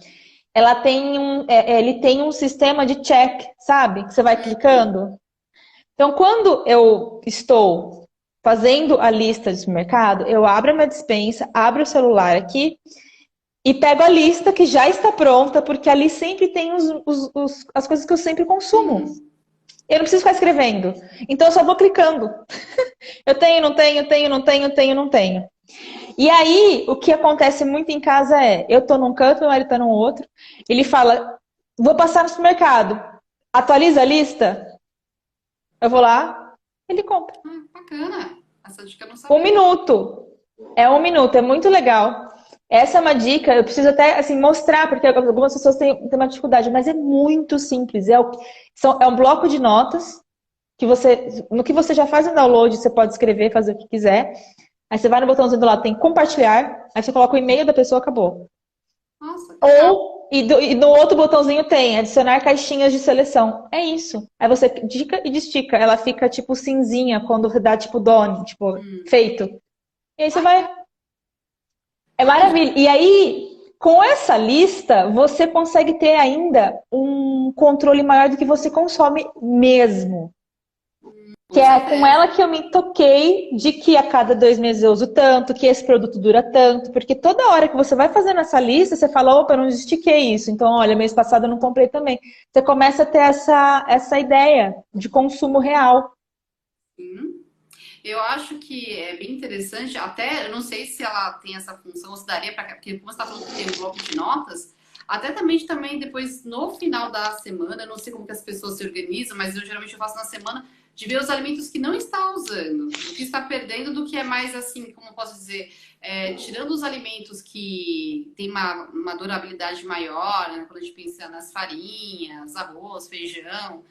Speaker 1: Ele tem um sistema de check, sabe? Que você vai clicando. Então, quando eu estou fazendo a lista de supermercado, eu abro a minha despensa, abro o celular aqui e pego a lista que já está pronta, porque ali sempre tem as coisas que eu sempre consumo. Eu não preciso ficar escrevendo. Então, eu só vou clicando. Eu tenho, não tenho, tenho, não tenho, tenho, não tenho. E aí, o que acontece muito em casa eu tô num canto, meu marido tá num outro. Ele fala, vou passar no supermercado. Atualiza a lista? Eu vou lá, ele compra.
Speaker 2: bacana. Essa dica eu não
Speaker 1: Um
Speaker 2: sabia.
Speaker 1: minuto. É um minuto, é muito legal. Essa é uma dica, eu preciso até assim, mostrar, porque algumas pessoas têm uma dificuldade, mas é muito simples. É um bloco de notas que no que você já faz o download, você pode escrever, fazer o que quiser. Aí você vai no botãozinho do lado, tem compartilhar, aí você coloca o e-mail da pessoa, acabou.
Speaker 2: Nossa, que legal.
Speaker 1: E no outro botãozinho tem adicionar caixinhas de seleção. É isso. Aí você dica e destica. Ela fica tipo cinzinha quando dá tipo done, tipo feito. E aí você vai. É
Speaker 2: Ai,
Speaker 1: maravilha. E aí, com essa lista, você consegue ter ainda um controle maior do que você consome mesmo. Que
Speaker 2: com
Speaker 1: é com
Speaker 2: certeza.
Speaker 1: ela que eu me toquei de que a cada 2 meses eu uso tanto, que esse produto dura tanto, porque toda hora que você vai fazendo essa lista, você fala, opa, eu não estiquei isso, então, olha, mês passado eu não comprei também. Você começa a ter essa ideia de consumo real.
Speaker 2: Sim. Eu acho que é bem interessante, até eu não sei se ela tem essa função, ou se daria para. Porque, como você está falando que tem um bloco de notas, até também depois no final da semana, eu não sei como que as pessoas se organizam, mas eu geralmente eu faço na semana, de ver os alimentos que não está usando, o que está perdendo, do que é mais assim, como eu posso dizer, tirando os alimentos que têm uma durabilidade maior, né, quando a gente pensa nas farinhas, arroz, feijão.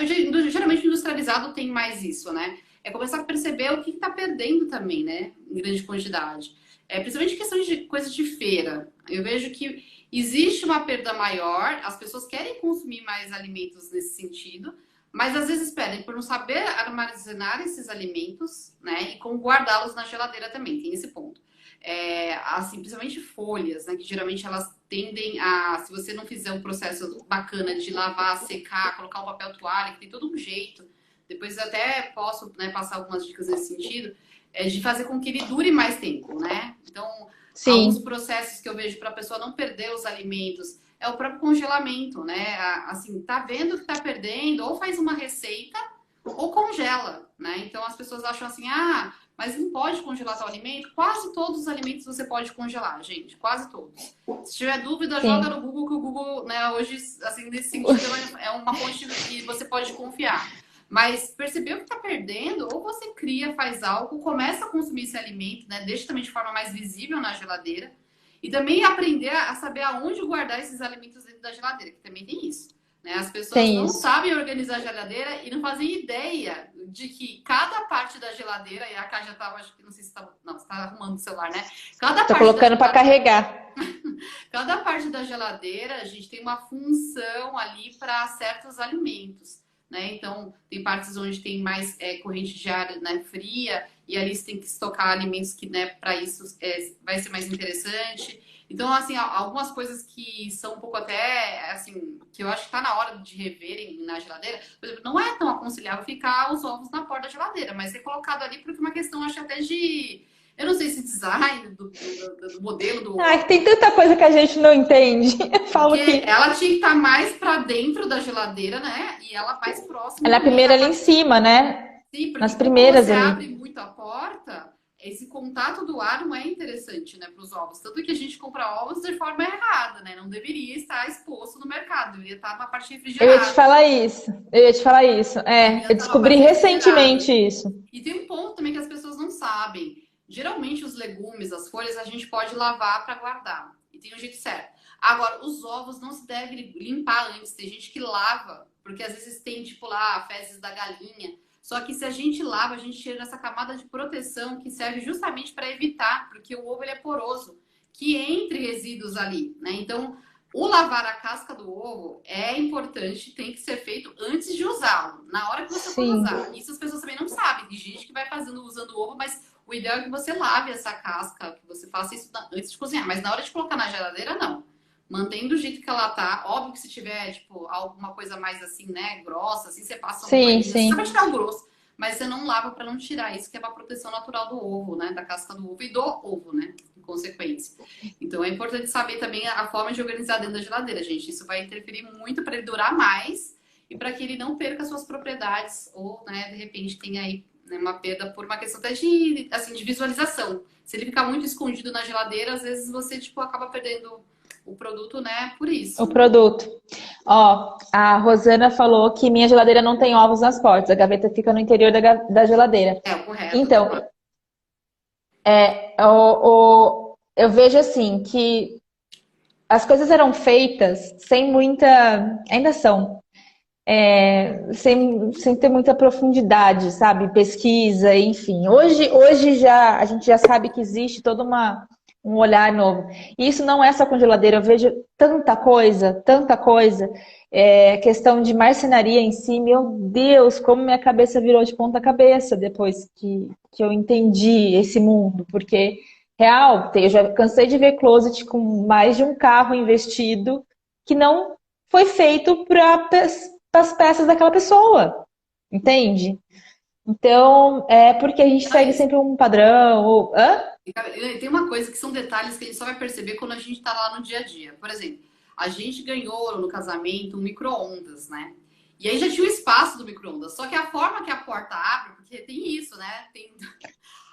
Speaker 2: Geralmente industrializado tem mais isso, né? É começar a perceber o que está perdendo também, né? Em grande quantidade. Principalmente questões de coisas de feira. Eu vejo que existe uma perda maior, as pessoas querem consumir mais alimentos nesse sentido, mas às vezes pedem por não saber armazenar esses alimentos, né? E como guardá-los na geladeira também, tem esse ponto. assim, principalmente folhas, né? Que geralmente elas tendem a, se você não fizer um processo bacana de lavar, secar, colocar um papel toalha, que tem todo um jeito. Depois eu até posso, né, passar algumas dicas nesse sentido, de fazer com que ele dure mais tempo, né? Então, alguns
Speaker 1: Sim,
Speaker 2: processos que eu vejo para a pessoa não perder os alimentos é o próprio congelamento, né? Assim, tá vendo que tá perdendo, ou faz uma receita ou congela, né? Então as pessoas acham assim, ah, mas não pode congelar tal alimento? Quase todos os alimentos você pode congelar, gente, quase todos. Se tiver dúvida, joga
Speaker 1: sim.
Speaker 2: no Google, que o Google, né, hoje, assim, nesse sentido, é uma fonte que você pode confiar. Mas percebeu que está perdendo, ou você cria, faz algo, começa a consumir esse alimento, né? Deixa também de forma mais visível na geladeira. E também aprender a saber aonde guardar esses alimentos dentro da geladeira, que também tem isso. Né? As pessoas
Speaker 1: Tem
Speaker 2: não
Speaker 1: isso.
Speaker 2: sabem organizar a geladeira e não fazem ideia de que cada parte da geladeira, e a Cá já estava, acho que não sei se estava. Não, você está arrumando o celular, né? Cada
Speaker 1: Tô
Speaker 2: parte da
Speaker 1: colocando para
Speaker 2: geladeira.
Speaker 1: carregar.
Speaker 2: Cada parte da geladeira, a gente tem uma função ali para certos alimentos, né? Então, tem partes onde tem mais corrente de ar, né, fria, e ali você tem que estocar alimentos que, né, para isso vai ser mais interessante. Então, assim, algumas coisas que são um pouco até, assim, que eu acho que tá na hora de reverem na geladeira. Por exemplo, não é tão aconselhável ficar os ovos na porta da geladeira, mas ser colocado ali porque é uma questão, acho até de. Eu não sei se design do modelo do
Speaker 1: Ai,
Speaker 2: ovo.
Speaker 1: tem tanta coisa que a gente não entende. Eu
Speaker 2: Porque
Speaker 1: falo que
Speaker 2: ela tinha que estar mais para dentro da geladeira, né? E ela mais próximo
Speaker 1: ela é a
Speaker 2: também
Speaker 1: primeira
Speaker 2: da
Speaker 1: ali em
Speaker 2: parte.
Speaker 1: cima, né?
Speaker 2: Sim, porque
Speaker 1: Nas
Speaker 2: como
Speaker 1: primeiras
Speaker 2: você
Speaker 1: ali.
Speaker 2: abre muito a porta, esse contato do ar não é interessante, né, para os ovos. Tanto que a gente compra ovos de forma errada, né? Não deveria estar exposto no mercado, deveria estar na parte
Speaker 1: Eu ia te
Speaker 2: refrigerada.
Speaker 1: falar isso. Eu ia te falar isso. É,
Speaker 2: Devia
Speaker 1: eu
Speaker 2: estar na
Speaker 1: descobri
Speaker 2: parte refrigerada.
Speaker 1: recentemente isso.
Speaker 2: E tem um ponto também que as pessoas não sabem. Geralmente os legumes, as folhas, a gente pode lavar para guardar. E tem um jeito certo. Agora, os ovos não se deve limpar antes. Tem gente que lava, porque às vezes tem, tipo, lá, fezes da galinha. Só que se a gente lava, a gente tira essa camada de proteção que serve justamente para evitar, porque o ovo ele é poroso, que entre resíduos ali, né? Então, o lavar a casca do ovo é importante, tem que ser feito antes de usá-lo, na hora que você for
Speaker 1: Sim,
Speaker 2: usar. Isso as pessoas também não sabem. Tem gente que vai fazendo usando o ovo, mas o ideal é que você lave essa casca, que você faça isso antes de cozinhar. Mas na hora de colocar na geladeira, não. Mantém do jeito que ela tá. Óbvio que se tiver, tipo, alguma coisa mais assim, né, grossa, assim, você passa um
Speaker 1: sim,
Speaker 2: paninho, só pra
Speaker 1: sim.
Speaker 2: tirar o grosso. Mas você não lava para não tirar isso, que é uma proteção natural do ovo, né? Da casca do ovo e do ovo, né? Em consequência. Então é importante saber também a forma de organizar dentro da geladeira, gente. Isso vai interferir muito para ele durar mais e para que ele não perca suas propriedades ou, né, de repente tenha aí, né, uma perda por uma questão até de, assim, de visualização. Se ele ficar muito escondido na geladeira, às vezes você tipo acaba perdendo o produto, né, por
Speaker 1: O
Speaker 2: isso.
Speaker 1: produto. Ó, a Rosana falou que minha geladeira não tem ovos nas portas. A gaveta fica no interior da geladeira.
Speaker 2: É o correto
Speaker 1: Então,
Speaker 2: também.
Speaker 1: eu vejo assim que as coisas eram feitas sem muita. Ainda são. Sem ter muita profundidade, sabe? Pesquisa, enfim. Hoje já a gente já sabe que existe toda um olhar novo. E isso não é só com geladeira, eu vejo tanta coisa. Questão de marcenaria em si, meu Deus, como minha cabeça virou de ponta cabeça depois que eu entendi esse mundo. Porque, real, eu já cansei de ver closet com mais de um carro investido que não foi feito para as peças daquela pessoa, entende? Então, é porque a gente segue
Speaker 2: Thaís,
Speaker 1: sempre um padrão. Hã?
Speaker 2: tem uma coisa que são detalhes que a gente só vai perceber quando a gente tá lá no dia a dia. Por exemplo, a gente ganhou no casamento um micro-ondas, né? E aí já tinha o espaço do micro-ondas. Só que a forma que a porta abre, porque tem isso, né?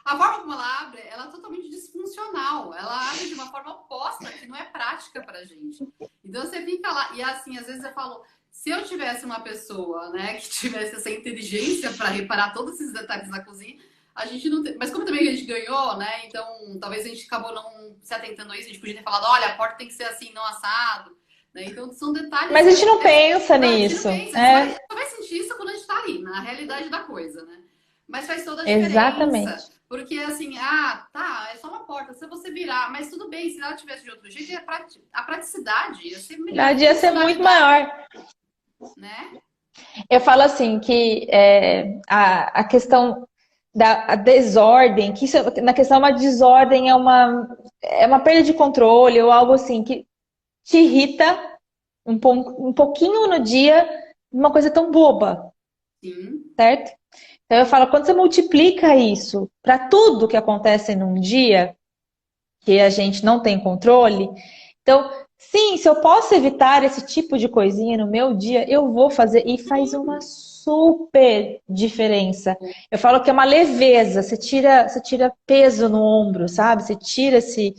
Speaker 2: A forma como ela abre, ela é totalmente disfuncional. Ela abre de uma forma oposta, que não é prática pra gente. Então você fica lá, e assim, às vezes eu falo, se eu tivesse uma pessoa, né, que tivesse essa inteligência para reparar todos esses detalhes na cozinha, a gente não tem. Mas como também a gente ganhou, né? Então talvez a gente acabou não se atentando a isso, a gente podia ter falado, olha, a porta tem que ser assim, não assado. Né? Então são detalhes
Speaker 1: Mas a
Speaker 2: que
Speaker 1: gente não pensa
Speaker 2: a gente não
Speaker 1: nisso.
Speaker 2: pensa, a gente
Speaker 1: É,
Speaker 2: só vai sentir isso quando a gente tá ali, na realidade da coisa, né? Mas faz toda a diferença.
Speaker 1: exatamente.
Speaker 2: Porque assim, ah, tá, é só uma porta, se você virar, mas tudo bem, se ela tivesse de outro jeito, a praticidade ia ser melhor, a
Speaker 1: Verdade ia ser muito maior.
Speaker 2: funcionalidade, né?
Speaker 1: Eu falo assim que a questão. da a desordem, que isso, na questão uma desordem é uma perda de controle ou algo assim que te irrita um pouquinho no dia, uma coisa tão boba,
Speaker 2: Sim.
Speaker 1: certo? Então eu falo, quando você multiplica isso para tudo que acontece num dia, que a gente não tem controle, então, sim, se eu posso evitar esse tipo de coisinha no meu dia, eu vou fazer e faz uma super diferença. Eu falo que é uma leveza, você tira peso no ombro, sabe? Você tira esse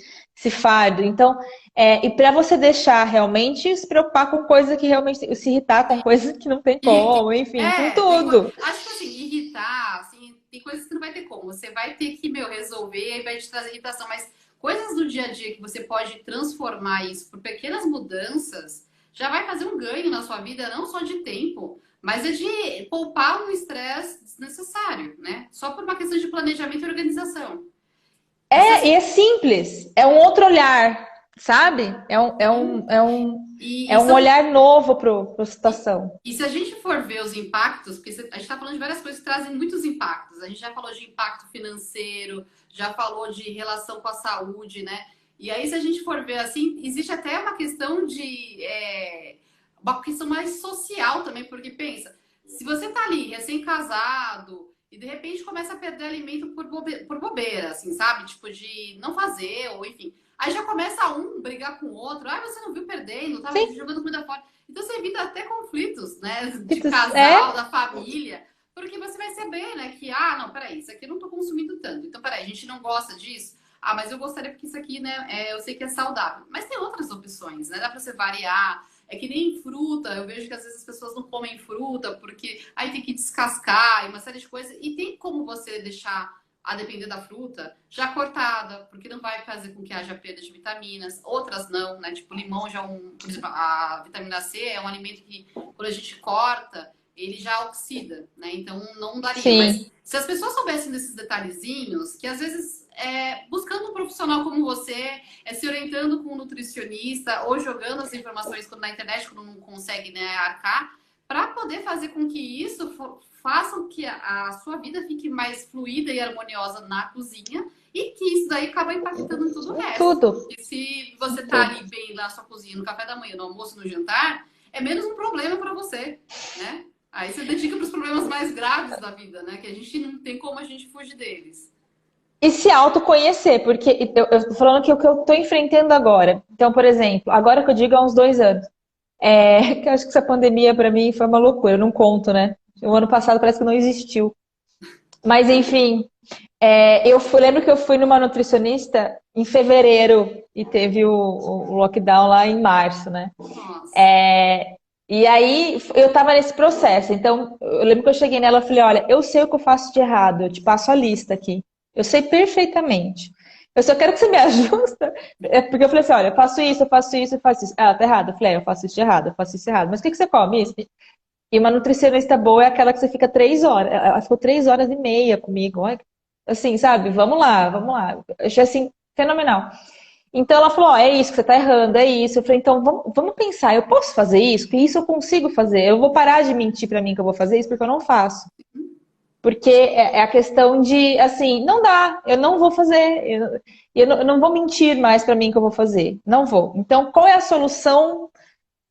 Speaker 1: fardo. Então, e para você deixar realmente se preocupar com coisa que realmente se irritar com coisa que não tem como, enfim, com tudo.
Speaker 2: Acho que assim, irritar, assim, tem coisas que não vai ter como. Você vai ter que, meu, resolver e vai te trazer irritação, mas coisas do dia a dia que você pode transformar isso por pequenas mudanças, já vai fazer um ganho na sua vida, não só de tempo, mas é de poupar um estresse desnecessário, né? Só por uma questão de planejamento e organização. Essas
Speaker 1: E é simples, é um outro olhar, sabe?
Speaker 2: e
Speaker 1: É um
Speaker 2: são
Speaker 1: olhar novo para a situação.
Speaker 2: E se a gente for ver os impactos, porque a gente está falando de várias coisas que trazem muitos impactos. A gente já falou de impacto financeiro, já falou de relação com a saúde, né? E aí, se a gente for ver assim, existe até uma questão uma questão mais social também, porque pensa, se você tá ali recém-casado e de repente começa a perder alimento por bobeira, assim, sabe? Tipo, de não fazer, ou enfim. Aí já começa um brigar com o outro. Ah, você não viu perdendo, tava
Speaker 1: Sim,
Speaker 2: jogando comida fora. Então você evita até conflitos, né? De
Speaker 1: é,
Speaker 2: casal, da família, porque você vai saber, né? Que, não, peraí, isso aqui eu não tô consumindo tanto. Então, peraí, a gente não gosta disso. Ah, mas eu gostaria porque isso aqui, né? Eu sei que é saudável. Mas tem outras opções, né? Dá pra você variar. É que nem fruta, eu vejo que às vezes as pessoas não comem fruta porque aí tem que descascar e uma série de coisas. E tem como você deixar, a depender da fruta, já cortada, porque não vai fazer com que haja perda de vitaminas. Outras não, né? Tipo, limão já é por exemplo, a vitamina C é um alimento que quando a gente corta, ele já oxida, né? Então não daria. Mas
Speaker 1: sim,
Speaker 2: se as pessoas soubessem desses detalhezinhos, que às vezes buscando um profissional como você, se orientando com um nutricionista ou jogando as informações na internet quando não consegue, né, arcar, para poder fazer com que isso faça com que a sua vida fique mais fluida e harmoniosa na cozinha e que isso daí acaba impactando em tudo o resto.
Speaker 1: tudo,
Speaker 2: Porque se você tá
Speaker 1: tudo.
Speaker 2: ali bem na sua cozinha, no café da manhã, no almoço, no jantar, é menos um problema para você, né? Aí você dedica para os problemas mais graves da vida, né? Que a gente não tem como a gente fugir deles.
Speaker 1: E se autoconhecer, porque eu tô falando que o que eu tô enfrentando agora. Então, por exemplo, agora que eu digo há uns 2 anos, que eu acho que essa pandemia para mim foi uma loucura, eu não conto, né? O ano passado parece que não existiu. Mas enfim, lembro que eu fui numa nutricionista em fevereiro e teve o lockdown lá em março, né?
Speaker 2: Nossa.
Speaker 1: E aí eu tava nesse processo. Então, eu lembro que eu cheguei nela e falei, olha, eu sei o que eu faço de errado, eu te passo a lista aqui. Eu sei perfeitamente. Eu só quero que você me ajuste. Porque eu falei assim, olha, eu faço isso, eu faço isso, eu faço isso. Ah, tá errado. Eu falei, eu faço isso de errado, eu faço isso errado. Mas o que você come? Isso. E uma nutricionista boa é aquela que você fica 3 horas. Ela ficou 3 horas e meia comigo. Olha, assim, sabe? Vamos lá, vamos lá. Eu achei assim, fenomenal. Então ela falou, ó, é isso que você tá errando, é isso. Eu falei, então vamos pensar, eu posso fazer isso? Que isso eu consigo fazer. Eu vou parar de mentir pra mim que eu vou fazer isso porque eu não faço. Porque é a questão de, assim, não dá, eu não vou fazer. Eu não vou mentir mais pra mim que eu vou fazer. Não vou. Então, qual é a solução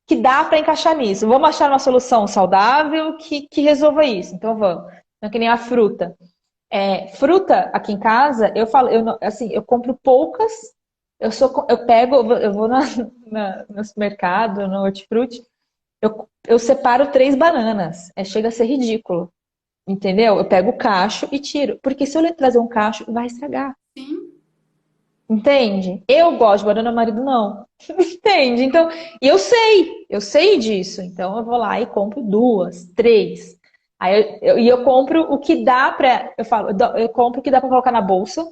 Speaker 1: que dá pra encaixar nisso? Vamos achar uma solução saudável que resolva isso. Então vamos. Não é que nem a fruta. Fruta aqui em casa, eu falo, assim, eu compro poucas. Eu pego, eu vou no supermercado, no hortifruti, eu separo 3 bananas. Chega a ser ridículo, entendeu? Eu pego o cacho e tiro, porque se eu trazer um cacho, vai estragar,
Speaker 2: Sim.
Speaker 1: entende? Eu gosto de banana, o marido não, entende? Então, e eu sei disso, então eu vou lá e compro 2, 3. Aí eu compro o que dá pra, eu falo, eu compro o que dá pra colocar na bolsa,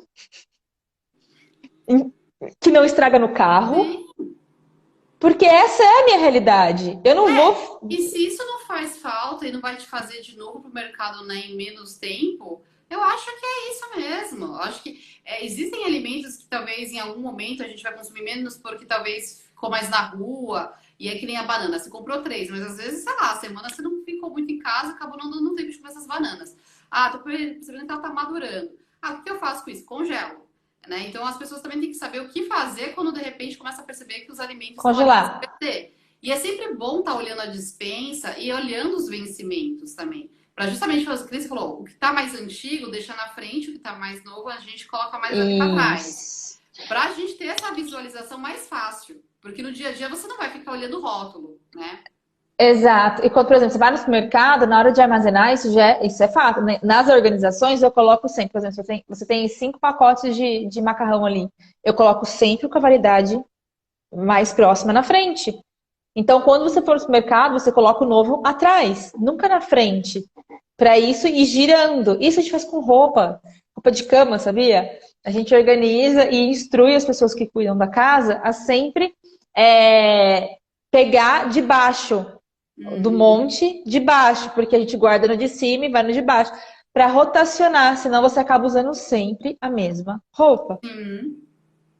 Speaker 1: que não estraga no carro,
Speaker 2: Sim.
Speaker 1: porque essa é a minha realidade. Eu não vou.
Speaker 2: E se isso não faz falta e não vai te fazer de novo para o mercado, né, em menos tempo, eu acho que é isso mesmo. Eu acho que existem alimentos que talvez em algum momento a gente vai consumir menos porque talvez ficou mais na rua. E é que nem a banana. Você comprou 3, mas às vezes, sei lá, a semana você não ficou muito em casa, acabou não dando tempo de comer essas bananas. Ah, tô percebendo que ela tá madurando. Ah, o que eu faço com isso? Congelo. Né? Então as pessoas também têm que saber o que fazer quando de repente começa a perceber que os alimentos estão ali para se
Speaker 1: Congelar.
Speaker 2: perder. E é sempre bom estar olhando a despensa e olhando os vencimentos também. Para justamente fazer o que você falou, o que está mais antigo, deixa na frente, o que está mais novo, a gente coloca mais ali para trás.
Speaker 1: Isso.
Speaker 2: Para a gente ter essa visualização mais fácil. Porque no dia a dia você não vai ficar olhando o rótulo, né?
Speaker 1: Exato. E quando, por exemplo, você vai no supermercado, na hora de armazenar, isso é fato, né? Nas organizações, eu coloco sempre, por exemplo, você tem 5 pacotes de macarrão ali. Eu coloco sempre com a validade mais próxima na frente. Então, quando você for no supermercado, você coloca o novo atrás, nunca na frente. Para isso ir girando. Isso a gente faz com roupa de cama, sabia? A gente organiza e instrui as pessoas que cuidam da casa a sempre é, pegar de baixo do monte de baixo, porque a gente guarda no de cima e vai no de baixo, para rotacionar, senão você acaba usando sempre a mesma roupa.
Speaker 2: Hum.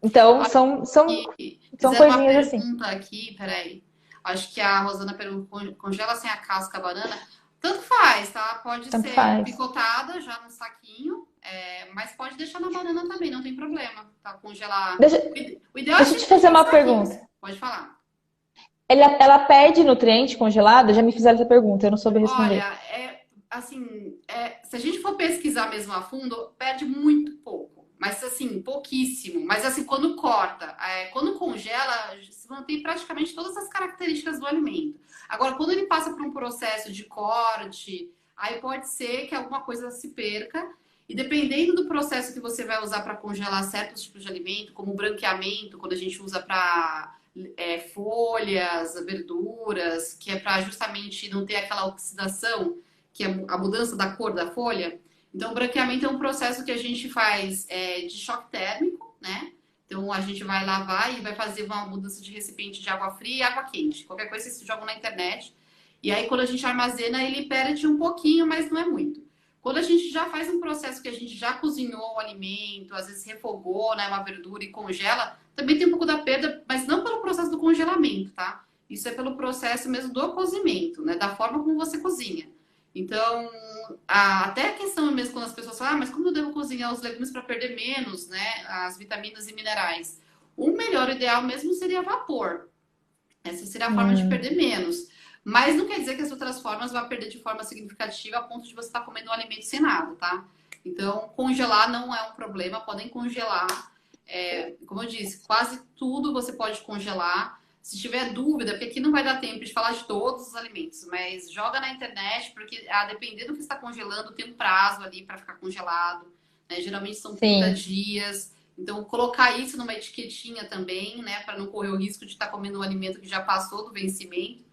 Speaker 1: Então,
Speaker 2: Olha,
Speaker 1: são
Speaker 2: fizeram uma
Speaker 1: coisinhas assim.
Speaker 2: pergunta aqui, peraí. Acho que a Rosana perguntou, congela sem a casca a banana? Tanto faz, tá? Pode
Speaker 1: Tanto
Speaker 2: ser
Speaker 1: faz.
Speaker 2: picotada já no saquinho, mas pode deixar na banana também, não tem problema, tá? Congelar.
Speaker 1: Deixa,
Speaker 2: O ideal é
Speaker 1: deixa eu te
Speaker 2: sempre
Speaker 1: fazer
Speaker 2: deixar em
Speaker 1: uma
Speaker 2: saquinhos.
Speaker 1: pergunta.
Speaker 2: Pode falar.
Speaker 1: Ela perde nutriente congelado? Já me fizeram essa pergunta, eu não soube
Speaker 2: Olha,
Speaker 1: responder.
Speaker 2: assim, se a gente for pesquisar mesmo a fundo, perde muito pouco. Mas assim, pouquíssimo. Mas assim, quando corta, quando congela, se mantém praticamente todas as características do alimento. Agora, quando ele passa por um processo de corte, aí pode ser que alguma coisa se perca. E dependendo do processo que você vai usar para congelar certos tipos de alimento, como o branqueamento, quando a gente usa para folhas, verduras, que é para justamente não ter aquela oxidação, que é a mudança da cor da folha. Então, o branqueamento é um processo que a gente faz de choque térmico, né? Então, a gente vai lavar e vai fazer uma mudança de recipiente de água fria e água quente. Qualquer coisa vocês jogam na internet. E aí, quando a gente armazena, ele perde um pouquinho, mas não é muito. Quando a gente já faz um processo que a gente já cozinhou o alimento, às vezes refogou, né, uma verdura e congela, também tem um pouco da perda, mas não pelo processo do congelamento, tá? Isso é pelo processo mesmo do cozimento, né? Da forma como você cozinha. Então, até a questão mesmo quando as pessoas falam, mas como eu devo cozinhar os legumes para perder menos, né? As vitaminas e minerais. O melhor ideal mesmo seria vapor. Essa seria a forma de
Speaker 1: Hum,
Speaker 2: perder menos. Mas não quer dizer que as outras formas vá perder de forma significativa a ponto de você estar comendo um alimento sem nada, tá? Então, congelar não é um problema, podem congelar. Como eu disse, quase tudo você pode congelar. Se tiver dúvida, porque aqui não vai dar tempo de falar de todos os alimentos, mas joga na internet, porque a depender do que está congelando, tem um prazo ali para ficar congelado, né? Geralmente são 30
Speaker 1: sim.
Speaker 2: dias. Então, colocar isso numa etiquetinha também, né, para não correr o risco de estar comendo um alimento que já passou do vencimento.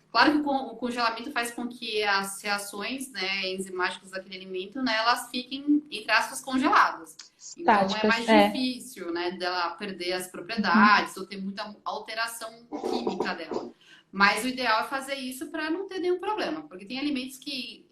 Speaker 2: Claro que o congelamento faz com que as reações, né, enzimáticas daquele alimento, né, elas fiquem, entre aspas, congeladas. Então é
Speaker 1: Táticas,
Speaker 2: mais
Speaker 1: é.
Speaker 2: difícil, né, dela perder as
Speaker 1: Uhum.
Speaker 2: propriedades ou ter muita alteração química dela. Mas o ideal é fazer isso para não ter nenhum problema, porque tem alimentos que,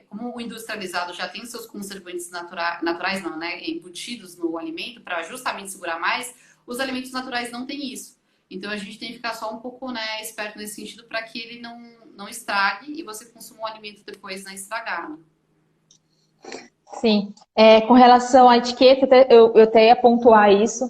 Speaker 2: como o industrializado já tem seus conservantes naturais, não, né, embutidos no alimento para justamente segurar mais, os alimentos naturais não têm isso. Então a gente tem que ficar só um pouco, né, esperto nesse sentido para que ele não estrague e você consuma o alimento depois não estragado.
Speaker 1: Sim. Com relação à etiqueta, eu até ia pontuar isso,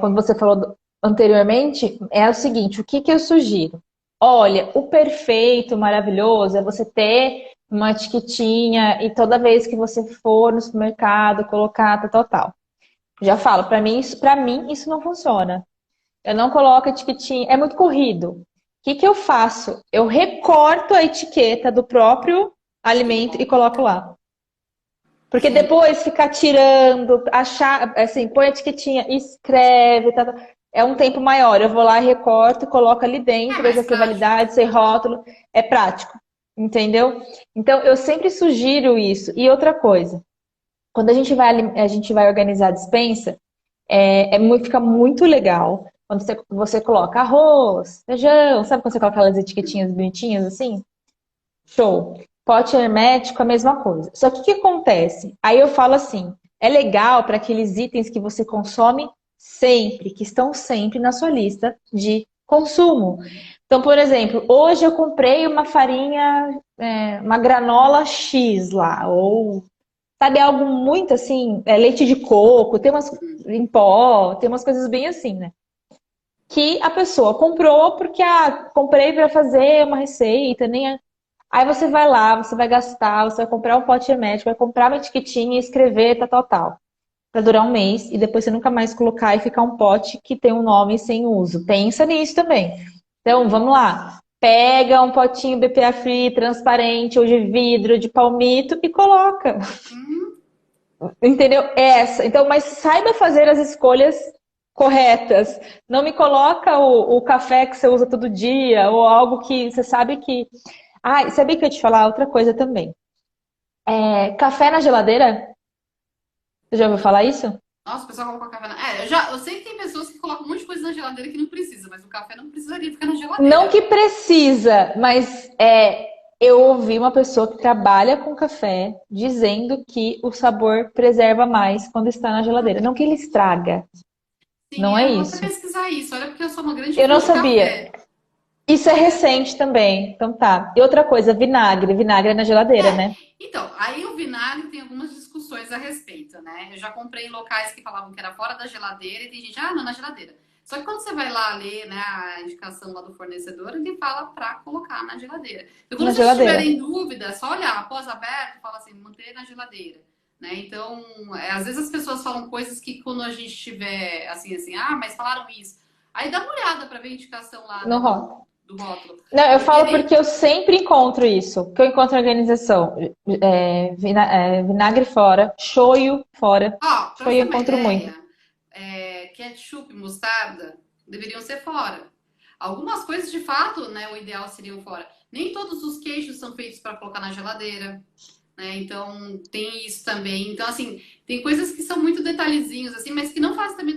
Speaker 1: quando você falou anteriormente, é o seguinte, o que que eu sugiro? Olha, o perfeito, maravilhoso, é você ter uma etiquetinha e toda vez que você for no supermercado, colocar tal, tal, tal. Já falo, para mim isso não funciona. Eu não coloco etiquetinha, é muito corrido. O que que eu faço? Eu recorto a etiqueta do próprio alimento e
Speaker 2: Sim,
Speaker 1: coloco lá. Porque
Speaker 2: sim.
Speaker 1: depois ficar tirando, achar, assim, põe a etiquetinha, escreve, tá, tá, é um tempo maior. Eu vou lá, recorto, coloco ali
Speaker 2: É
Speaker 1: dentro, eu já
Speaker 2: mais
Speaker 1: sei
Speaker 2: prático.
Speaker 1: validade, sei rótulo, é prático, entendeu? Então, eu sempre sugiro isso. E outra coisa, quando a gente vai organizar a despensa, fica muito legal quando você coloca arroz, feijão, sabe quando você coloca aquelas etiquetinhas bonitinhas assim? Show. Pote hermético, a mesma coisa. Só que o que acontece? Aí eu falo assim, é legal para aqueles itens que você consome sempre, que estão sempre na sua lista de consumo. Então, por exemplo, hoje eu comprei uma farinha, uma granola X lá, ou sabe, algo muito assim, leite de coco, tem umas em pó, tem umas coisas bem assim, né? Que a pessoa comprou porque, comprei para fazer uma receita, nem é. Aí você vai lá, você vai gastar, você vai comprar um pote hermético, vai comprar uma etiquetinha e escrever tal, tal, tal. Pra durar um mês e depois você nunca mais colocar e ficar um pote que tem um nome sem uso. Pensa nisso também. Então, vamos lá. Pega um potinho BPA Free, transparente, ou de vidro, de palmito e coloca.
Speaker 2: Hum,
Speaker 1: Entendeu? Essa. Então, mas saiba fazer as escolhas corretas. Não me coloca o café que você usa todo dia, ou algo que você sabe que. Ah, sabia que eu ia te falar outra coisa também. Café na geladeira? Você já ouviu falar isso?
Speaker 2: nossa, o pessoal coloca café na... eu sei que tem pessoas que colocam um monte de coisa na geladeira que não precisa, mas o café não precisaria ficar na
Speaker 1: Não
Speaker 2: geladeira.
Speaker 1: que precisa, mas eu ouvi uma pessoa que trabalha com café dizendo que o sabor preserva mais quando está na geladeira. Não que ele estraga,
Speaker 2: Sim,
Speaker 1: não é
Speaker 2: eu vou até
Speaker 1: isso.
Speaker 2: pesquisar isso. Olha, porque eu sou uma grande
Speaker 1: Eu
Speaker 2: fã
Speaker 1: não
Speaker 2: de
Speaker 1: sabia.
Speaker 2: café.
Speaker 1: Isso é recente também. Então tá. E outra coisa, vinagre. Vinagre é na geladeira,
Speaker 2: É,
Speaker 1: né?
Speaker 2: então, aí o vinagre tem algumas discussões a respeito, né? Eu já comprei em locais que falavam que era fora da geladeira e tem gente, não, na geladeira. Só que quando você vai lá ler, né, a indicação lá do fornecedor, ele fala para colocar na geladeira. Então, quando
Speaker 1: Na
Speaker 2: vocês
Speaker 1: geladeira.
Speaker 2: estiverem em dúvida, é só olhar após aberto, fala assim, manter na geladeira. Né? Então, às vezes as pessoas falam coisas que quando a gente tiver assim, mas falaram isso. Aí dá uma olhada para ver a indicação lá,
Speaker 1: No
Speaker 2: né,
Speaker 1: rótulo.
Speaker 2: do rótulo.
Speaker 1: Não, eu
Speaker 2: Porque
Speaker 1: falo
Speaker 2: nem
Speaker 1: porque eu sempre encontro isso. Que eu encontro em organização. Vinagre fora, shoyu fora.
Speaker 2: Ó, pra
Speaker 1: Shoyu
Speaker 2: você
Speaker 1: eu
Speaker 2: ter uma
Speaker 1: encontro muito.
Speaker 2: ideia, ketchup e mostarda deveriam ser fora. Algumas coisas, de fato, né, o ideal seriam fora. Nem todos os queijos são feitos para colocar na geladeira, né? Então, tem isso também. Então, assim, tem coisas que são muito detalhezinhos, assim, mas que não fazem também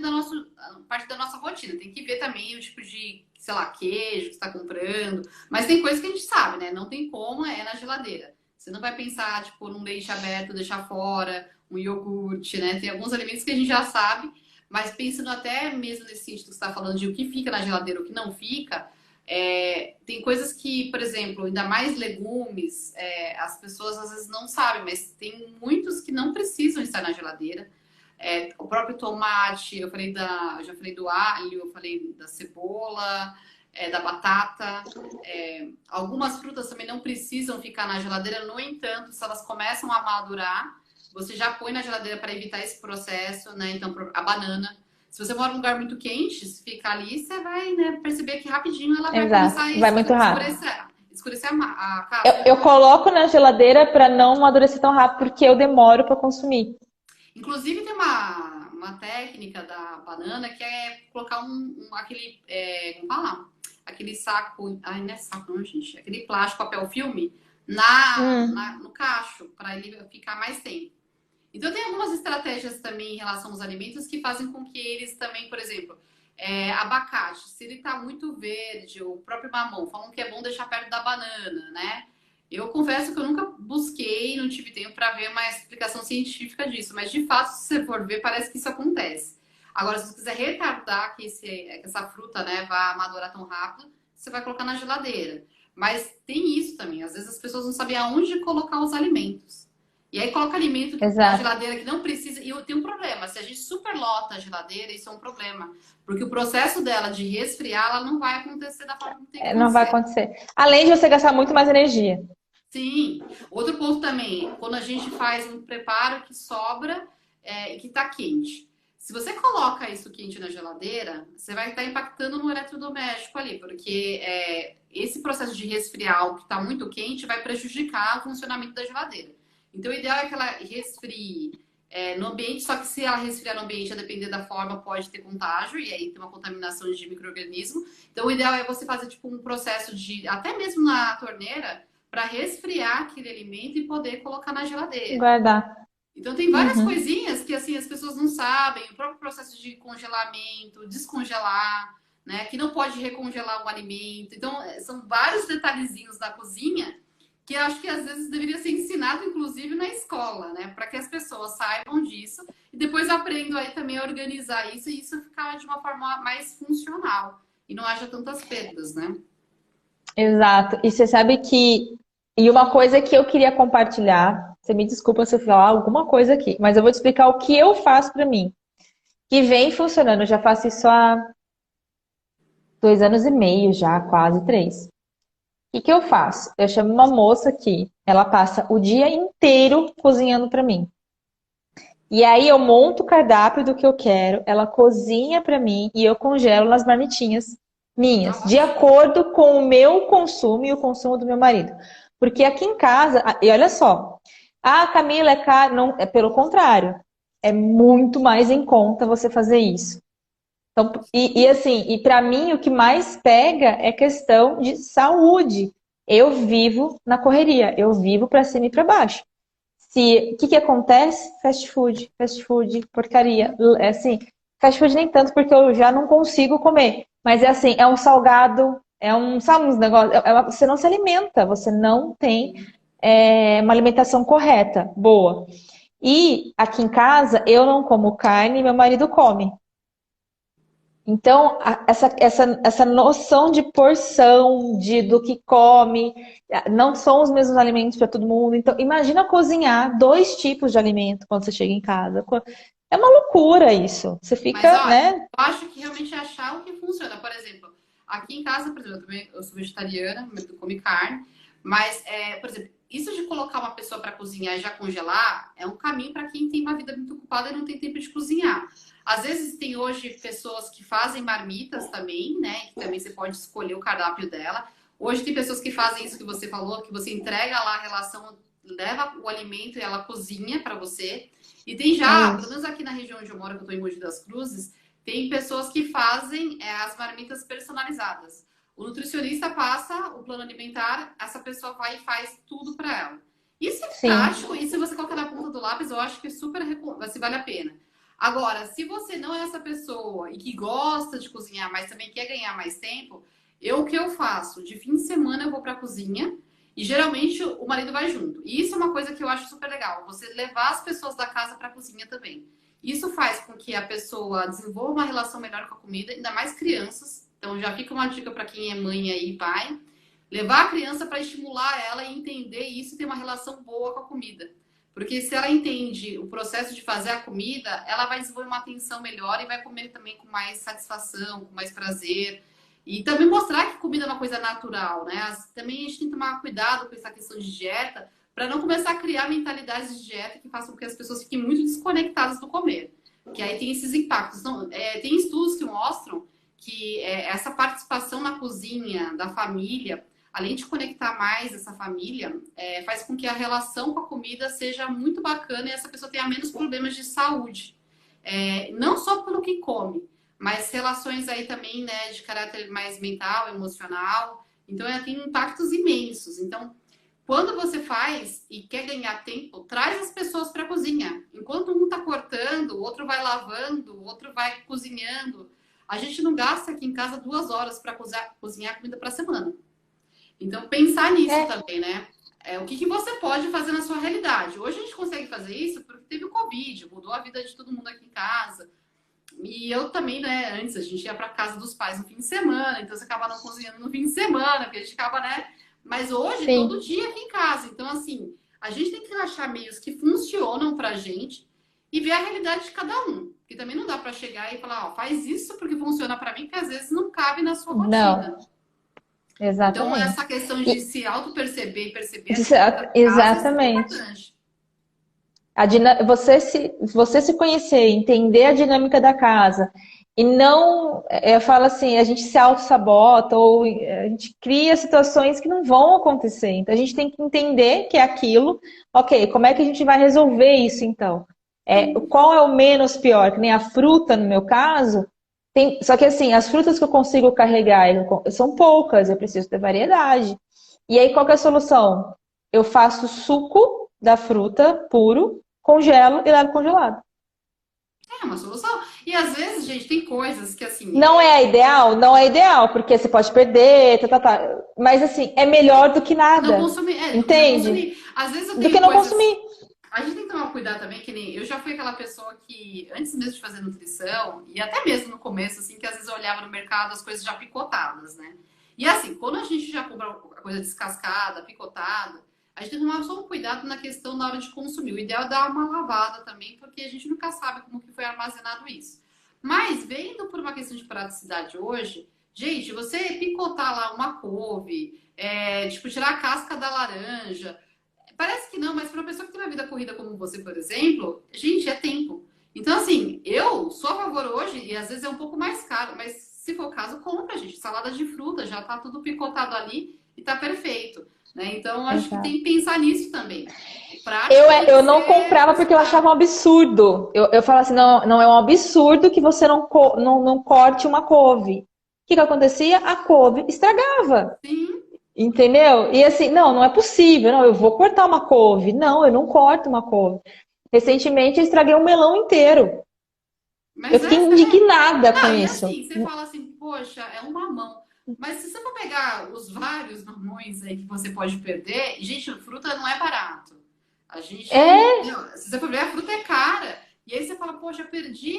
Speaker 2: parte da nossa rotina. Tem que ver também o tipo de, sei lá, queijo que você está comprando. Mas tem coisas que a gente sabe, né? Não tem como, é na geladeira. Você não vai pensar, tipo, num leite aberto, deixar fora, um iogurte, né? Tem alguns alimentos que a gente já sabe, mas pensando até mesmo nesse sentido que você está falando de o que fica na geladeira, o que não fica, tem coisas que, por exemplo, ainda mais legumes, as pessoas às vezes não sabem, mas tem muitos que não precisam estar na geladeira. O próprio tomate, eu já falei do alho, eu falei da cebola, da batata. Algumas frutas também não precisam ficar na geladeira, no entanto, se elas começam a madurar, você já põe na geladeira para evitar esse processo, né? Então, a banana. Se você mora num lugar muito quente, se ficar ali, você vai, né, perceber que rapidinho ela vai começar
Speaker 1: Exato.
Speaker 2: a
Speaker 1: Vai muito rápido.
Speaker 2: escurecer a
Speaker 1: Eu
Speaker 2: casca.
Speaker 1: coloco na geladeira para não amadurecer tão rápido, porque eu demoro para consumir.
Speaker 2: Inclusive, tem uma técnica da banana que é colocar como fala? Aquele saco, ai, não é saco não, gente, aquele plástico papel filme
Speaker 1: Hum,
Speaker 2: no cacho, para ele ficar mais tempo. Então, tem algumas estratégias também em relação aos alimentos que fazem com que eles também, por exemplo, abacate, se ele tá muito verde, o próprio mamão, falam que é bom deixar perto da banana, né? Eu confesso que eu nunca busquei, não tive tempo para ver uma explicação científica disso, mas de fato, se você for ver, parece que isso acontece. Agora, se você quiser retardar que essa fruta, né, vá madurar tão rápido, você vai colocar na geladeira. Mas tem isso também, às vezes as pessoas não sabem aonde colocar os alimentos. E aí coloca alimento na
Speaker 1: exato.
Speaker 2: geladeira que não precisa. E tem um problema. Se a gente superlota a geladeira, isso é um problema. Porque o processo dela de resfriar, ela não vai acontecer da forma que tem que
Speaker 1: Não vai
Speaker 2: acontecer.
Speaker 1: acontecer. Além de você gastar muito mais energia.
Speaker 2: Sim. Outro ponto também, quando a gente faz um preparo que sobra e que está quente. Se você coloca isso quente na geladeira, você vai estar impactando no eletrodoméstico ali, porque esse processo de resfriar o que está muito quente vai prejudicar o funcionamento da geladeira. Então, o ideal é que ela resfrie no ambiente, só que se ela resfriar no ambiente, a depender da forma, pode ter contágio, e aí tem uma contaminação de micro-organismo. Então, o ideal é você fazer tipo um processo de, até mesmo na torneira, para resfriar aquele alimento e poder colocar na geladeira.
Speaker 1: Guardar.
Speaker 2: Então tem várias
Speaker 1: Uhum.
Speaker 2: coisinhas que assim as pessoas não sabem, o próprio processo de congelamento, descongelar, né, que não pode recongelar o alimento. Então são vários detalhezinhos da cozinha que eu acho que às vezes deveria ser ensinado inclusive na escola, né, para que as pessoas saibam disso e depois aprendam aí também a organizar isso e isso ficar de uma forma mais funcional e não haja tantas perdas, né?
Speaker 1: Exato. E você sabe que. E uma coisa que eu queria compartilhar. Você me desculpa se eu falar alguma coisa aqui, mas eu vou te explicar o que eu faço pra mim, que vem funcionando. Eu já faço isso há 2 anos e meio já, quase 3. O que eu faço? Eu chamo uma moça aqui, ela passa o dia inteiro cozinhando pra mim. E aí eu monto o cardápio do que eu quero, ela cozinha pra mim e eu congelo nas marmitinhas minhas, de
Speaker 2: Nossa,
Speaker 1: acordo com o meu consumo e o consumo do meu marido. Porque aqui em casa, e olha só, Camila, é caro. Não, é pelo contrário, é muito mais em conta você fazer isso. Então, e assim, e para mim o que mais pega é questão de saúde. Eu vivo na correria, eu vivo para cima e para baixo. O que que acontece? Fast food, porcaria. É assim, fast food nem tanto porque eu já não consigo comer. Mas é assim, é um salgado, sabe, uns negócios. Você não se alimenta, você não tem uma alimentação correta, boa. E aqui em casa eu não como carne, meu marido come. Então, essa noção de porção, do que come, não são os mesmos alimentos para todo mundo. Então, imagina cozinhar 2 tipos de alimento quando você chega em casa. É uma loucura isso. Você
Speaker 2: mas
Speaker 1: fica,
Speaker 2: olha,
Speaker 1: né?
Speaker 2: eu acho que realmente é achar o que funciona. Por exemplo, aqui em casa, por exemplo, eu sou vegetariana, eu como carne, mas, por exemplo, isso de colocar uma pessoa para cozinhar e já congelar é um caminho para quem tem uma vida muito ocupada e não tem tempo de cozinhar. Às vezes tem hoje pessoas que fazem marmitas também, né? Que também você pode escolher o cardápio dela. Hoje tem pessoas que fazem isso que você falou, que você entrega lá a relação, leva o alimento e ela cozinha para você. E tem já, pelo
Speaker 1: Isso.
Speaker 2: menos aqui na região onde eu moro, que eu estou em Mogi das Cruzes, tem pessoas que fazem as marmitas personalizadas. O nutricionista passa o plano alimentar, essa pessoa vai e faz tudo para ela. Isso é
Speaker 1: Sim.
Speaker 2: prático e se você colocar na ponta do lápis, eu acho que super assim, vale a pena. Agora, se você não é essa pessoa e que gosta de cozinhar, mas também quer ganhar mais tempo, o que eu faço? De fim de semana eu vou para a cozinha e geralmente o marido vai junto. E isso é uma coisa que eu acho super legal, você levar as pessoas da casa para a cozinha também. Isso faz com que a pessoa desenvolva uma relação melhor com a comida, ainda mais crianças. Então já fica uma dica para quem é mãe aí, pai, levar a criança para estimular ela e entender isso e ter uma relação boa com a comida. Porque se ela entende o processo de fazer a comida, ela vai desenvolver uma atenção melhor e vai comer também com mais satisfação, com mais prazer. E também mostrar que comida é uma coisa natural, né? Também a gente tem que tomar cuidado com essa questão de dieta, para não começar a criar mentalidades de dieta que façam com que as pessoas fiquem muito desconectadas do comer. Que aí tem esses impactos. Então, tem estudos que mostram que essa participação na cozinha da família, além de conectar mais essa família, faz com que a relação com a comida seja muito bacana e essa pessoa tenha menos problemas de saúde. Não só pelo que come, mas relações aí também, né, de caráter mais mental, emocional. Então, ela tem impactos imensos. Então, quando você faz e quer ganhar tempo, traz as pessoas para a cozinha. Enquanto um está cortando, o outro vai lavando, o outro vai cozinhando. A gente não gasta aqui em casa 2 horas para cozinhar comida para a semana. Então, pensar nisso
Speaker 1: É,
Speaker 2: também, né? O que você pode fazer na sua realidade. Hoje a gente consegue fazer isso porque teve o Covid, mudou a vida de todo mundo aqui em casa. E eu também, né? Antes a gente ia para casa dos pais no fim de semana, então você acaba não cozinhando no fim de semana, porque a gente acaba, né? Mas hoje, todo
Speaker 1: sim.
Speaker 2: dia aqui em casa. Então, assim, a gente tem que achar meios que funcionam pra gente e ver a realidade de cada um. Porque também não dá para chegar e falar, ó, faz isso porque funciona para mim, que às vezes não cabe na sua rotina.
Speaker 1: Não,
Speaker 2: Então, essa
Speaker 1: exatamente.
Speaker 2: questão de
Speaker 1: E,
Speaker 2: se auto-perceber e perceber a dinâmica da casa é super
Speaker 1: exatamente.
Speaker 2: importante.
Speaker 1: Você se conhecer, entender a dinâmica da casa e não, eu falo assim, a gente se auto-sabota ou a gente cria situações que não vão acontecer. Então a gente tem que entender que é aquilo, ok, como é que a gente vai resolver isso então? Qual é o menos pior? Que nem a fruta, no meu caso, só que assim, as frutas que eu consigo carregar são poucas, eu preciso ter variedade. E aí qual que é a solução? Eu faço suco da fruta puro, congelo e levo congelado.
Speaker 2: É uma solução. E às vezes, gente, tem coisas que assim,
Speaker 1: Não é ideal? Não é ideal, porque você pode perder, mas assim, é melhor do que
Speaker 2: não
Speaker 1: nada.
Speaker 2: consumir. Não
Speaker 1: Entende?
Speaker 2: consumir. Às vezes eu
Speaker 1: Do que
Speaker 2: tenho
Speaker 1: não
Speaker 2: coisas.
Speaker 1: consumir.
Speaker 2: A gente tem que tomar cuidado também, que nem eu já fui aquela pessoa que, antes mesmo de fazer nutrição, e até mesmo no começo, assim, que às vezes eu olhava no mercado as coisas já picotadas, né? E assim, quando a gente já compra a coisa descascada, picotada, A gente tem que tomar só um cuidado na questão na hora de consumir. O ideal é dar uma lavada também, porque a gente nunca sabe como que foi armazenado isso. Mas, vendo por uma questão de praticidade hoje, gente, você picotar lá uma couve, tipo, tirar a casca da laranja, parece que não, mas para uma pessoa que tem uma vida corrida como você, por exemplo, gente, é tempo. Então, assim, eu sou a favor hoje, e às vezes é um pouco mais caro, mas se for o caso, compra, gente. Salada de fruta, já tá tudo picotado ali e tá perfeito. Né? Então, acho que tem
Speaker 1: Exato.
Speaker 2: que pensar nisso também.
Speaker 1: Eu,
Speaker 2: Prático tem que
Speaker 1: eu não
Speaker 2: ser
Speaker 1: comprava porque eu achava um
Speaker 2: funcional.
Speaker 1: absurdo. Eu falava assim, não, não é um absurdo que você não corte uma couve. O que que acontecia? A couve estragava.
Speaker 2: Sim,
Speaker 1: Entendeu? E assim, não, não é possível. Não, eu vou cortar uma couve. Não, eu não corto uma couve. Recentemente eu estraguei um melão inteiro. Eu
Speaker 2: mas
Speaker 1: fiquei
Speaker 2: essa é.
Speaker 1: indignada com
Speaker 2: Não, e
Speaker 1: isso.
Speaker 2: assim, você fala assim, poxa, é um mamão. Mas se você for pegar os vários mamões aí que você pode perder, e, gente, fruta não é barato. A gente,
Speaker 1: É,
Speaker 2: não, se você for ver, a fruta é cara. E aí você fala, poxa, perdi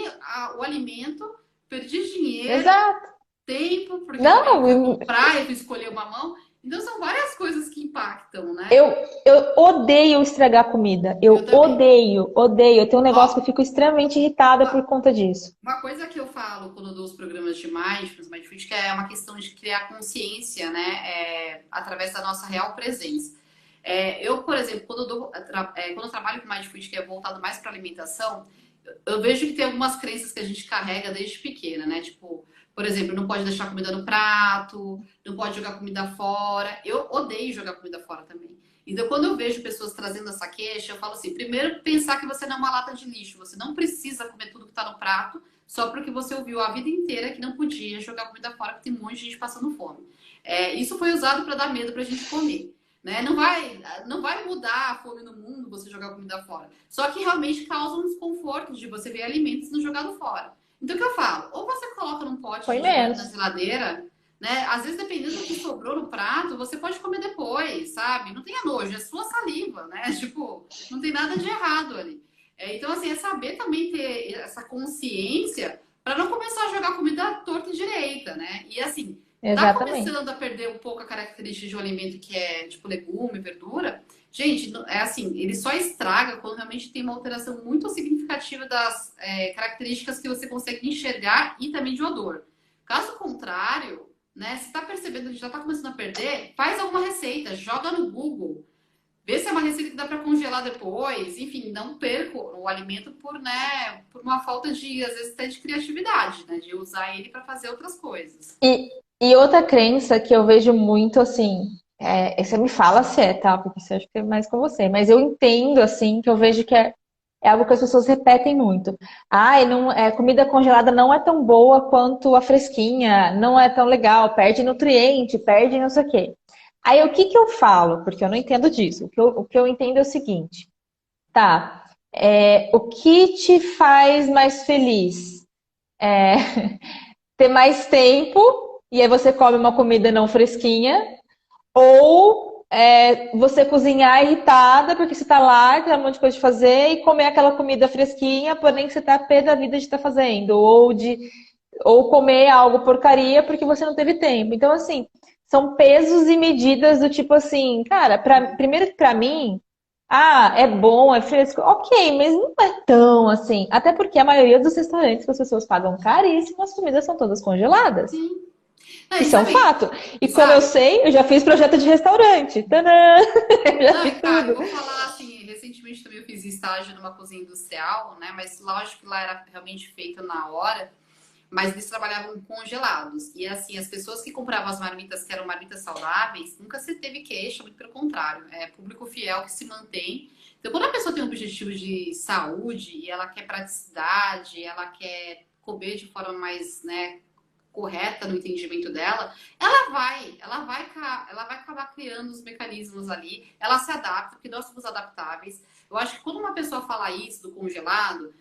Speaker 2: o alimento, perdi dinheiro,
Speaker 1: exato.
Speaker 2: tempo, porque também eu fui
Speaker 1: Não,
Speaker 2: comprar, eu fui escolher uma mão. Então são várias coisas que impactam, né?
Speaker 1: eu, eu odeio estragar comida.
Speaker 2: Eu
Speaker 1: Eu
Speaker 2: também.
Speaker 1: odeio, odeio. Eu tenho um negócio que eu
Speaker 2: Ó,
Speaker 1: fico extremamente irritada
Speaker 2: uma,
Speaker 1: por conta disso.
Speaker 2: uma coisa que eu falo quando eu dou os programas de Mindfulness, que é uma questão de criar consciência, né? Através da nossa real presença. Eu, por exemplo, quando eu trabalho com Mindfulness, que é voltado mais para alimentação, eu vejo que tem algumas crenças que a gente carrega desde pequena, né? Tipo, por exemplo, não pode deixar comida no prato, não pode jogar comida fora. Eu odeio jogar comida fora também. Então, quando eu vejo pessoas trazendo essa queixa, eu falo assim: primeiro, pensar que você não é uma lata de lixo, você não precisa comer tudo que está no prato só porque você ouviu a vida inteira que não podia jogar comida fora, porque tem um monte de gente passando fome. Isso foi usado para dar medo para a gente comer. Né? Não vai mudar a fome no mundo você jogar comida fora. Só que realmente causa um desconforto de você ver alimentos sendo jogado fora. Então o que eu falo? Ou você coloca num pote
Speaker 1: Foi
Speaker 2: na
Speaker 1: menos.
Speaker 2: geladeira, né? Às vezes, dependendo do que sobrou no prato, você pode comer depois, sabe? Não tenha nojo, é sua saliva, né? Tipo, não tem nada de errado ali. Então, assim, é saber também ter essa consciência para não começar a jogar comida torta e direita, né? E assim, tá
Speaker 1: Exatamente.
Speaker 2: começando a perder um pouco a característica de um alimento que é tipo legume, verdura. Gente, é assim, ele só estraga quando realmente tem uma alteração muito significativa das características que você consegue enxergar e também de odor. Caso contrário, né, se está percebendo que já está começando a perder, faz alguma receita, joga no Google, vê se é uma receita que dá para congelar depois, enfim, não perca o alimento por uma falta de, às vezes, até de criatividade, né, de usar ele para fazer outras coisas.
Speaker 1: E, e outra crença que eu vejo muito assim, você me fala se é, tá? Porque você acha que é mais com você, mas eu entendo assim, que eu vejo que é algo que as pessoas repetem muito. Ai, não, comida congelada não é tão boa quanto a fresquinha, não é tão legal, perde nutriente, perde não sei o quê. Aí o que que eu falo? Porque eu não entendo disso. O que eu entendo é o seguinte, tá? O que te faz mais feliz? É, ter mais tempo, e aí você come uma comida não fresquinha, ou você cozinhar irritada porque você tá lá, tem um monte de coisa de fazer, e comer aquela comida fresquinha, porém que você tá pé da vida de estar fazendo, ou comer algo porcaria porque você não teve tempo. Então, assim, são pesos e medidas do tipo assim, cara, primeiro que pra mim, é bom, é fresco, ok, mas não é tão assim. Até porque a maioria dos restaurantes que as pessoas pagam caríssimo, as comidas são todas congeladas.
Speaker 2: Sim. Não, e
Speaker 1: Isso é um
Speaker 2: sabe,
Speaker 1: fato. E
Speaker 2: e
Speaker 1: como eu
Speaker 2: sabe,
Speaker 1: sei, eu já fiz projeto de restaurante. Tadã! Eu já
Speaker 2: não,
Speaker 1: fiz
Speaker 2: e cara, eu
Speaker 1: tudo.
Speaker 2: vou falar assim, recentemente também eu fiz estágio numa cozinha industrial, né? Mas lógico que lá era realmente feito na hora, mas eles trabalhavam congelados. E assim, as pessoas que compravam as marmitas que eram marmitas saudáveis, nunca se teve queixa, muito pelo contrário. É público fiel que se mantém. Então, quando a pessoa tem um objetivo de saúde e ela quer praticidade, ela quer comer de forma mais, né, correta no entendimento dela, ela vai acabar criando os mecanismos ali, ela se adapta, porque nós somos adaptáveis. Eu acho que quando uma pessoa fala isso do congelado,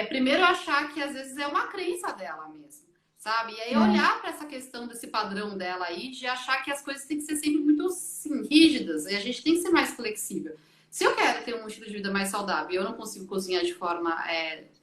Speaker 2: primeiro achar que às vezes é uma crença dela mesmo, sabe? E aí
Speaker 1: É,
Speaker 2: olhar para essa questão desse padrão dela aí, de achar que as coisas têm que ser sempre muito assim, rígidas, e a gente tem que ser mais flexível. Se eu quero ter um estilo de vida mais saudável e eu não consigo cozinhar de forma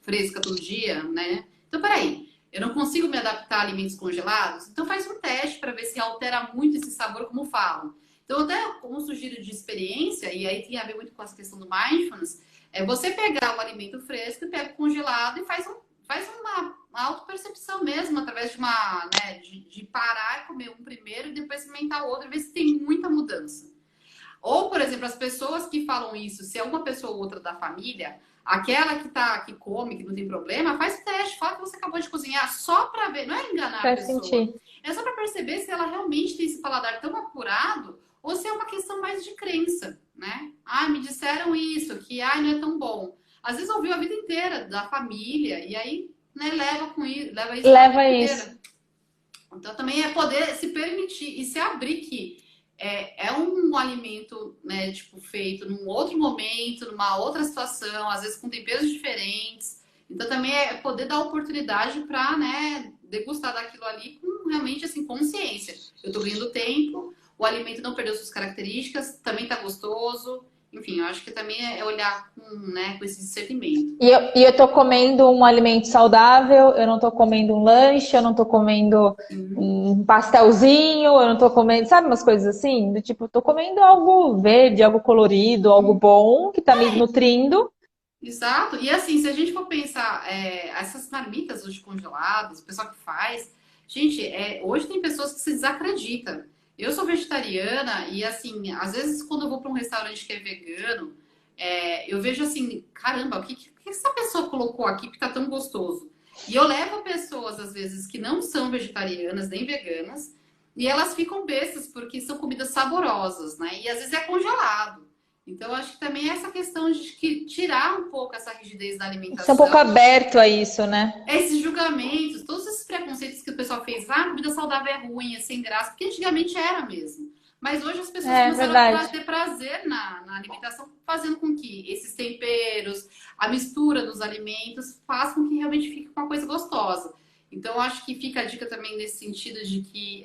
Speaker 2: fresca todo dia, né? Então, peraí, eu não consigo me adaptar a alimentos congelados? Então faz um teste para ver se altera muito esse sabor, como falam. Então, até como sugiro de experiência, e aí tem a ver muito com essa questão do mindfulness, é você pegar um alimento fresco e pega congelado e faz uma autopercepção mesmo, através de né, de parar e comer um primeiro e depois experimentar o outro e ver se tem muita mudança. Ou, por exemplo, as pessoas que falam isso, se é uma pessoa ou outra da família, aquela que come, que não tem problema, faz o teste, fala que você acabou de cozinhar só para ver, não é enganar a
Speaker 1: Pra
Speaker 2: pessoa.
Speaker 1: sentir.
Speaker 2: É só para perceber se ela realmente tem esse paladar tão apurado ou se é uma questão mais de crença, né? Ah, me disseram isso, que não é tão bom. Às vezes ouviu a vida inteira da família e aí, né, leva isso para a
Speaker 1: Leva
Speaker 2: vida
Speaker 1: isso.
Speaker 2: inteira. Então também é poder se permitir e se abrir que é um alimento, né, tipo, feito num outro momento, numa outra situação, às vezes com temperos diferentes. Então também é poder dar oportunidade para, né, degustar daquilo ali com realmente assim consciência. Eu estou ganhando tempo, o alimento não perdeu suas características, também está gostoso. Enfim, eu acho que também é olhar com, né, com esse discernimento.
Speaker 1: E eu tô comendo um alimento saudável, eu não tô comendo um lanche, eu não tô comendo
Speaker 2: Sim.
Speaker 1: um pastelzinho, eu não tô comendo, sabe, umas coisas assim? Do tipo, eu tô comendo algo verde, algo colorido, algo bom, que tá me nutrindo.
Speaker 2: Exato. E assim, se a gente for pensar, essas marmitas hoje congeladas, o pessoal que faz, gente, hoje tem pessoas que se desacreditam. Eu sou vegetariana e assim, às vezes quando eu vou para um restaurante que é vegano, eu vejo assim, caramba, o que essa pessoa colocou aqui que tá tão gostoso? E eu levo pessoas, às vezes, que não são vegetarianas nem veganas, e elas ficam bestas porque são comidas saborosas, né? E às vezes é congelado. Então, eu acho que também é essa questão de tirar um pouco essa rigidez da
Speaker 1: Ser um pouco
Speaker 2: alimentação,
Speaker 1: aberto a isso, né?
Speaker 2: esses julgamentos, todos esses preconceitos que o pessoal fez, comida saudável é ruim, é sem graça, porque antigamente era mesmo. Mas hoje as pessoas
Speaker 1: É
Speaker 2: começaram a
Speaker 1: verdade.
Speaker 2: ter prazer na alimentação, fazendo com que esses temperos, a mistura dos alimentos, façam com que realmente fique uma coisa gostosa. Então, eu acho que fica a dica também nesse sentido de que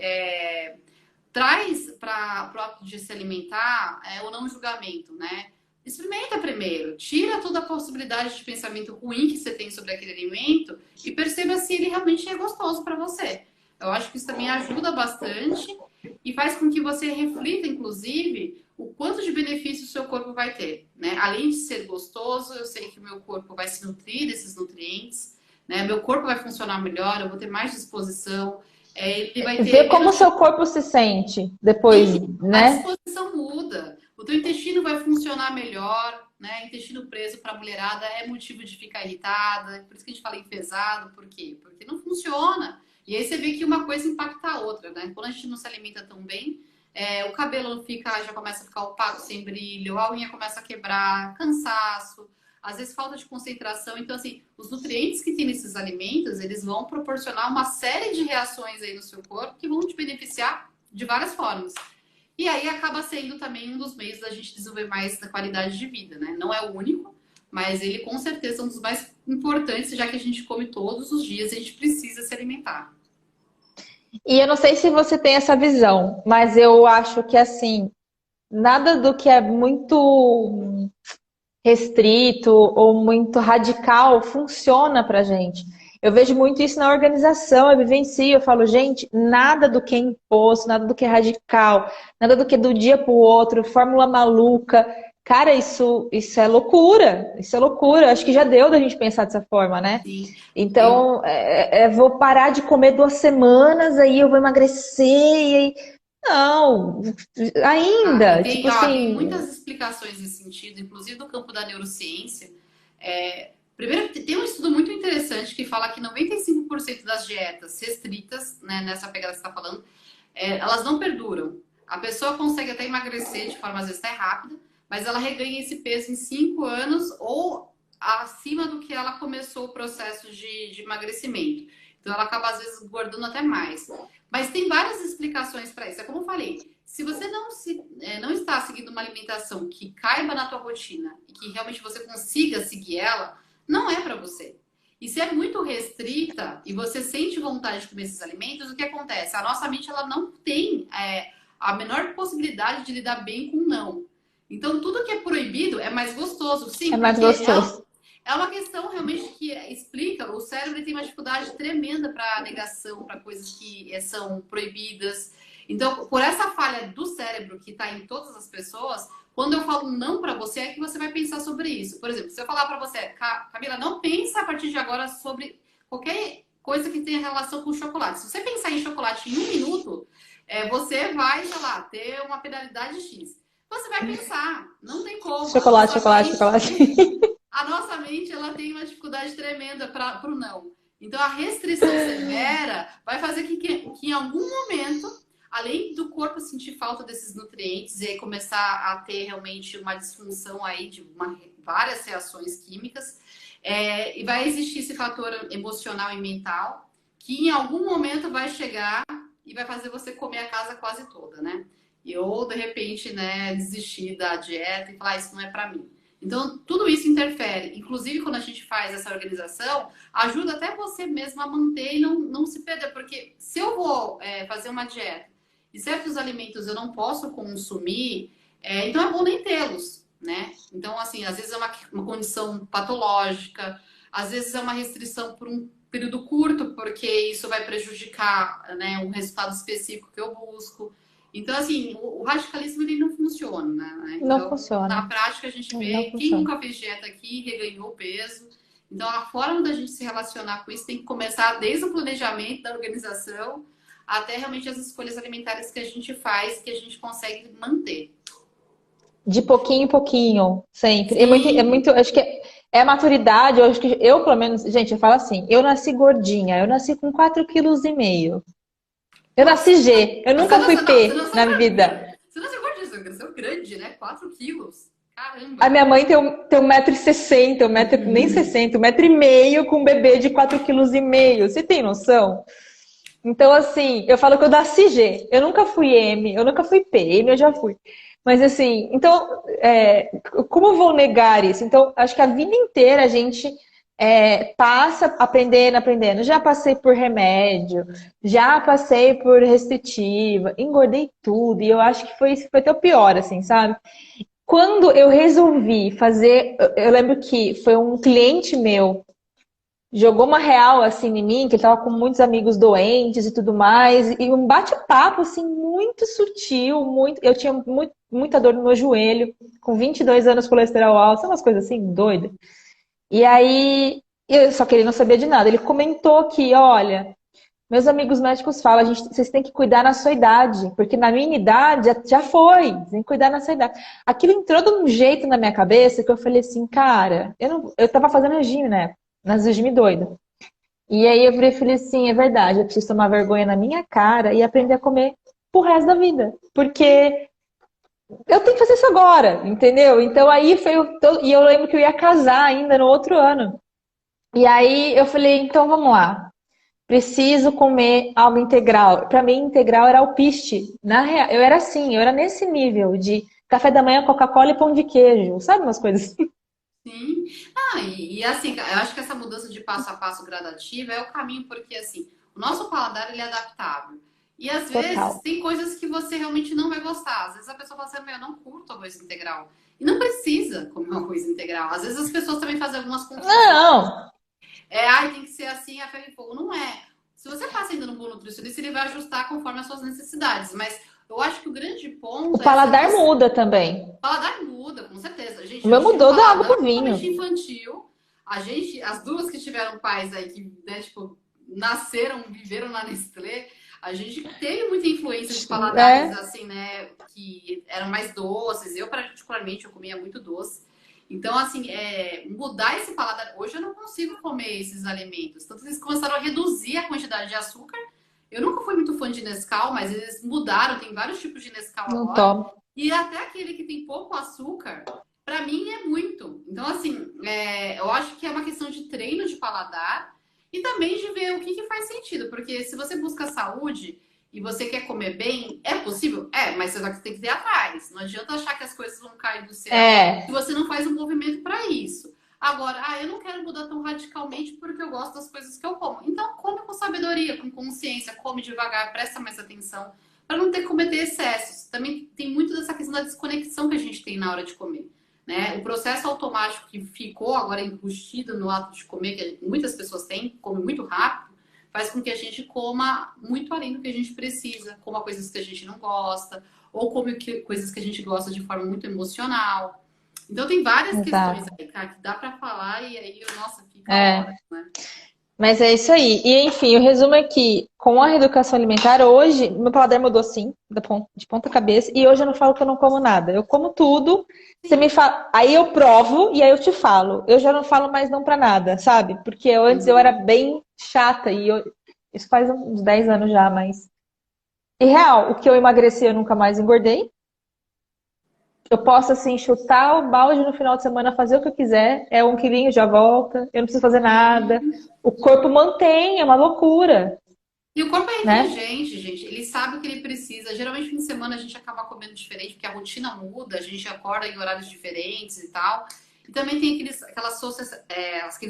Speaker 2: traz para o ato de se alimentar o não julgamento, né? Experimenta primeiro, tira toda a possibilidade de pensamento ruim que você tem sobre aquele alimento e perceba se ele realmente é gostoso para você. Eu acho que isso também ajuda bastante e faz com que você reflita, inclusive, o quanto de benefício o seu corpo vai ter, né? Além de ser gostoso, eu sei que o meu corpo vai se nutrir desses nutrientes, né? Meu corpo vai funcionar melhor, eu vou ter mais disposição, ele vai ter
Speaker 1: Ver como o
Speaker 2: menos.
Speaker 1: seu corpo se sente depois,
Speaker 2: A
Speaker 1: né?
Speaker 2: disposição muda. O teu intestino vai funcionar melhor, né? Intestino preso para a mulherada é motivo de ficar irritada. Por isso que a gente fala enfesado. Por quê? Porque não funciona. E aí você vê que uma coisa impacta a outra, né? Quando a gente não se alimenta tão bem, o cabelo já começa a ficar opaco, sem brilho, a unha começa a quebrar, cansaço, às vezes falta de concentração. Então, assim, os nutrientes que tem nesses alimentos, eles vão proporcionar uma série de reações aí no seu corpo que vão te beneficiar de várias formas. E aí acaba sendo também um dos meios da gente desenvolver mais da qualidade de vida, né? Não é o único, mas ele com certeza é um dos mais importantes, já que a gente come todos os dias e a gente precisa se alimentar.
Speaker 1: E eu não sei se você tem essa visão, mas eu acho que assim, nada do que é muito restrito ou muito radical funciona pra gente. Eu vejo muito isso na organização, eu vivencio, eu falo, gente, nada do que é imposto, nada do que é radical, nada do que é do dia pro outro, fórmula maluca. Cara, isso é loucura, isso é loucura. Acho que já deu da gente pensar dessa forma, né?
Speaker 2: Sim, eu,
Speaker 1: Então, vou parar de comer 2 semanas, aí eu vou emagrecer, e aí... Não,
Speaker 2: e
Speaker 1: ainda, tipo
Speaker 2: tem
Speaker 1: assim,
Speaker 2: muitas explicações nesse sentido, inclusive do campo da neurociência. Primeiro, tem um estudo muito interessante que fala que 95% das dietas restritas, né, nessa pegada que você está falando, elas não perduram. A pessoa consegue até emagrecer de forma às vezes até rápida, mas ela reganha esse peso em 5 anos ou acima do que ela começou o processo de emagrecimento. Então ela acaba às vezes engordando até mais. Mas tem várias explicações para isso. É como eu falei, se você não está seguindo uma alimentação que caiba na tua rotina e que realmente você consiga seguir ela, não é para você. E se é muito restrita e você sente vontade de comer esses alimentos, o que acontece? A nossa mente ela não tem a menor possibilidade de lidar bem com não. Então, tudo que é proibido é mais gostoso.
Speaker 1: é
Speaker 2: Sim,
Speaker 1: mais
Speaker 2: porque
Speaker 1: gostoso.
Speaker 2: é uma questão realmente que explica. O cérebro tem uma dificuldade tremenda para negação, para coisas que são proibidas. Então, por essa falha do cérebro que está em todas as pessoas, quando eu falo não para você, é que você vai pensar sobre isso. Por exemplo, se eu falar para você, Camila, não pensa a partir de agora sobre qualquer coisa que tenha relação com chocolate. Se você pensar em chocolate em 1 minuto, você vai, sei lá, ter uma penalidade X. Você vai pensar, não tem como.
Speaker 1: Chocolate, chocolate, chocolate.
Speaker 2: A nossa mente, ela tem uma dificuldade tremenda para o não. Então, a restrição severa vai fazer que em algum momento, além do corpo sentir falta desses nutrientes e aí começar a ter realmente uma disfunção aí de várias reações químicas, e vai existir esse fator emocional e mental que em algum momento vai chegar e vai fazer você comer a casa quase toda, né? Ou, de repente, né, desistir da dieta e falar, isso não é para mim. Então, tudo isso interfere. Inclusive, quando a gente faz essa organização, ajuda até você mesmo a manter e não se perder. Porque se eu vou fazer uma dieta e certos alimentos eu não posso consumir, então é bom nem tê-los, né? Então, assim, às vezes é uma condição patológica, às vezes é uma restrição por um período curto, porque isso vai prejudicar, né, um resultado específico que eu busco. Então, assim, o radicalismo ele não funciona, né? Então,
Speaker 1: Não funciona.
Speaker 2: na prática, a gente vê quem nunca fez dieta aqui reganhou peso. Então, a forma da gente se relacionar com isso tem que começar desde o planejamento da organização até realmente as escolhas alimentares que a gente faz, que a gente consegue manter.
Speaker 1: De pouquinho em pouquinho, sempre.
Speaker 2: Sim.
Speaker 1: É muito, acho que é a maturidade, eu acho que eu, pelo menos, gente, eu falo assim, eu nasci gordinha, eu nasci com 4,5 kg. Eu nasci G, eu nunca fui P na vida.
Speaker 2: Você não chegou disso, você cresceu grande, né? 4 quilos. Caramba.
Speaker 1: A minha mãe tem 1,60 m, nem 60, 1,5 m com um bebê de 4,5 kg. Você tem noção? Então, assim, eu falo que eu nasci G. Eu nunca fui M, eu nunca fui P. M eu já fui. Mas, assim, então, como eu vou negar isso? Então, acho que a vida inteira a gente passa aprendendo. Já passei por remédio, já passei por restritiva, engordei tudo. E eu acho que foi até o pior, assim, sabe? Quando eu resolvi fazer, eu lembro que foi um cliente meu, jogou uma real assim em mim, que ele tava com muitos amigos doentes e tudo mais, e um bate-papo assim muito sutil, eu tinha muita dor no meu joelho, com 22 anos colesterol alto, sabe umas coisas assim, doida. E aí, só que ele não sabia de nada. Ele comentou que, olha, meus amigos médicos falam, vocês têm que cuidar na sua idade, porque na minha idade já foi, tem que cuidar na sua idade. Aquilo entrou de um jeito na minha cabeça que eu falei assim, cara, eu tava fazendo regime, né? Nas regime doido. E aí eu falei assim, é verdade, eu preciso tomar vergonha na minha cara e aprender a comer pro resto da vida. Porque eu tenho que fazer isso agora, entendeu? Então aí e eu lembro que eu ia casar ainda no outro ano. E aí eu falei, então vamos lá. Preciso comer algo integral. Para mim, integral era alpiste. Na real, eu era assim, eu era nesse nível de café da manhã, Coca-Cola e pão de queijo. Sabe umas coisas assim?
Speaker 2: Sim. E assim, eu acho que essa mudança de passo a passo gradativa é o caminho, porque assim, o nosso paladar ele é adaptável. E às vezes
Speaker 1: Total.
Speaker 2: tem coisas que você realmente não vai gostar. Às vezes a pessoa fala assim, eu não curto arroz integral. E não precisa comer um arroz integral. Às vezes as pessoas também fazem algumas confusões.
Speaker 1: Não,
Speaker 2: Tem que ser assim, a ferro e fogo. Não é. Se você passa ainda no bom nutricionista, ele vai ajustar conforme as suas necessidades. Mas eu acho que o grande ponto
Speaker 1: o paladar muda também.
Speaker 2: o paladar muda, com certeza. Gente,
Speaker 1: O meu
Speaker 2: eu tive um
Speaker 1: mudou da água
Speaker 2: paladar
Speaker 1: pro vinho.
Speaker 2: totalmente infantil. As duas que tiveram pais aí, que, né, tipo, nasceram, viveram na Nestlé, a gente teve muita influência de paladares, assim, né, que eram mais doces. Eu, particularmente, eu comia muito doce. Então, assim, mudar esse paladar... Hoje eu não consigo comer esses alimentos. Tanto que eles começaram a reduzir a quantidade de açúcar. Eu nunca fui muito fã de Nescau, mas eles mudaram. Tem vários tipos de Nescau
Speaker 1: Não
Speaker 2: agora.
Speaker 1: tomo.
Speaker 2: E até aquele que tem pouco açúcar, para mim é muito. Então, assim, eu acho que é uma questão de treino de paladar e também de ver o que faz sentido. Porque se você busca saúde e você quer comer bem, é possível? Mas você tem que ir atrás. Não adianta achar que as coisas vão cair do céu se você não faz um movimento para isso. Agora, eu não quero mudar tão radicalmente porque eu gosto das coisas que eu como. Então, come com sabedoria, com consciência, come devagar, presta mais atenção para não ter que cometer excessos. Também tem muito dessa questão da desconexão que a gente tem na hora de comer, né? O processo automático que ficou agora embutido no ato de comer, que muitas pessoas têm, come muito rápido, faz com que a gente coma muito além do que a gente precisa, coma coisas que a gente não gosta, ou come coisas que a gente gosta de forma muito emocional. Então tem várias questões
Speaker 1: Exato.
Speaker 2: aí, cara, que dá para falar e aí, nossa, fica
Speaker 1: É.
Speaker 2: horas, né?
Speaker 1: Mas é isso aí. E enfim, o resumo é que com a reeducação alimentar, hoje, meu paladar mudou sim, de ponta cabeça, e hoje eu não falo que eu não como nada. Eu como tudo, você me
Speaker 2: Sim.
Speaker 1: fala, aí eu provo e aí eu te falo. Eu já não falo mais não pra nada, sabe? Porque antes eu era
Speaker 2: Uhum.
Speaker 1: bem chata isso faz uns 10 anos já, mas e real, o que eu emagreci eu nunca mais engordei. Eu posso, assim, chutar o balde no final de semana, fazer o que eu quiser. É 1 quilinho, já volta. Eu não preciso fazer nada.
Speaker 2: Sim.
Speaker 1: O corpo mantém, é uma loucura,
Speaker 2: E o corpo é
Speaker 1: né?
Speaker 2: inteligente, gente. Ele sabe o que ele precisa. Geralmente, fim de semana, a gente acaba comendo diferente, porque a rotina muda, a gente acorda em horários diferentes e tal. E também tem aqueles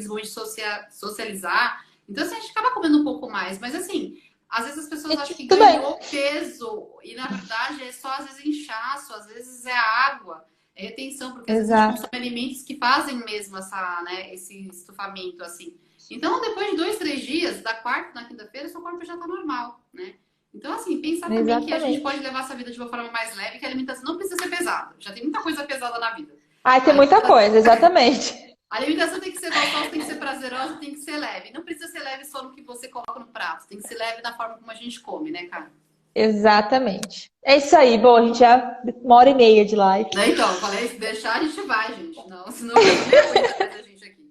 Speaker 2: momentos de socializar. Então, assim, a gente acaba comendo um pouco mais. Mas, assim, às vezes as pessoas acham que
Speaker 1: Tudo bem.
Speaker 2: ganhou peso. E, na verdade, é só, às vezes, inchaço, às vezes é água. É retenção, porque às vezes a gente
Speaker 1: Exato.
Speaker 2: consome alimentos que fazem mesmo esse estufamento, assim. Então, depois de 2, 3 dias, da quarta na quinta-feira, seu corpo já tá normal, né? Então, assim, pensar também que a gente pode
Speaker 1: Exatamente.
Speaker 2: levar essa vida de uma forma mais leve, que a alimentação não precisa ser pesada. Já tem muita coisa pesada na vida.
Speaker 1: Ai,
Speaker 2: A
Speaker 1: tem muita
Speaker 2: alimentação,
Speaker 1: coisa, exatamente.
Speaker 2: a alimentação tem que ser gostosa, tem que ser prazerosa, tem que ser leve. Não precisa ser leve só no que você coloca no prato. Tem que ser leve na forma como a gente come, né, cara?
Speaker 1: Exatamente. É isso aí. Bom, a gente já 1 hora e meia de live.
Speaker 2: Né, então, eu falei, se deixar, a gente vai, gente. Não, senão o povo nem aguenta mais a gente aqui.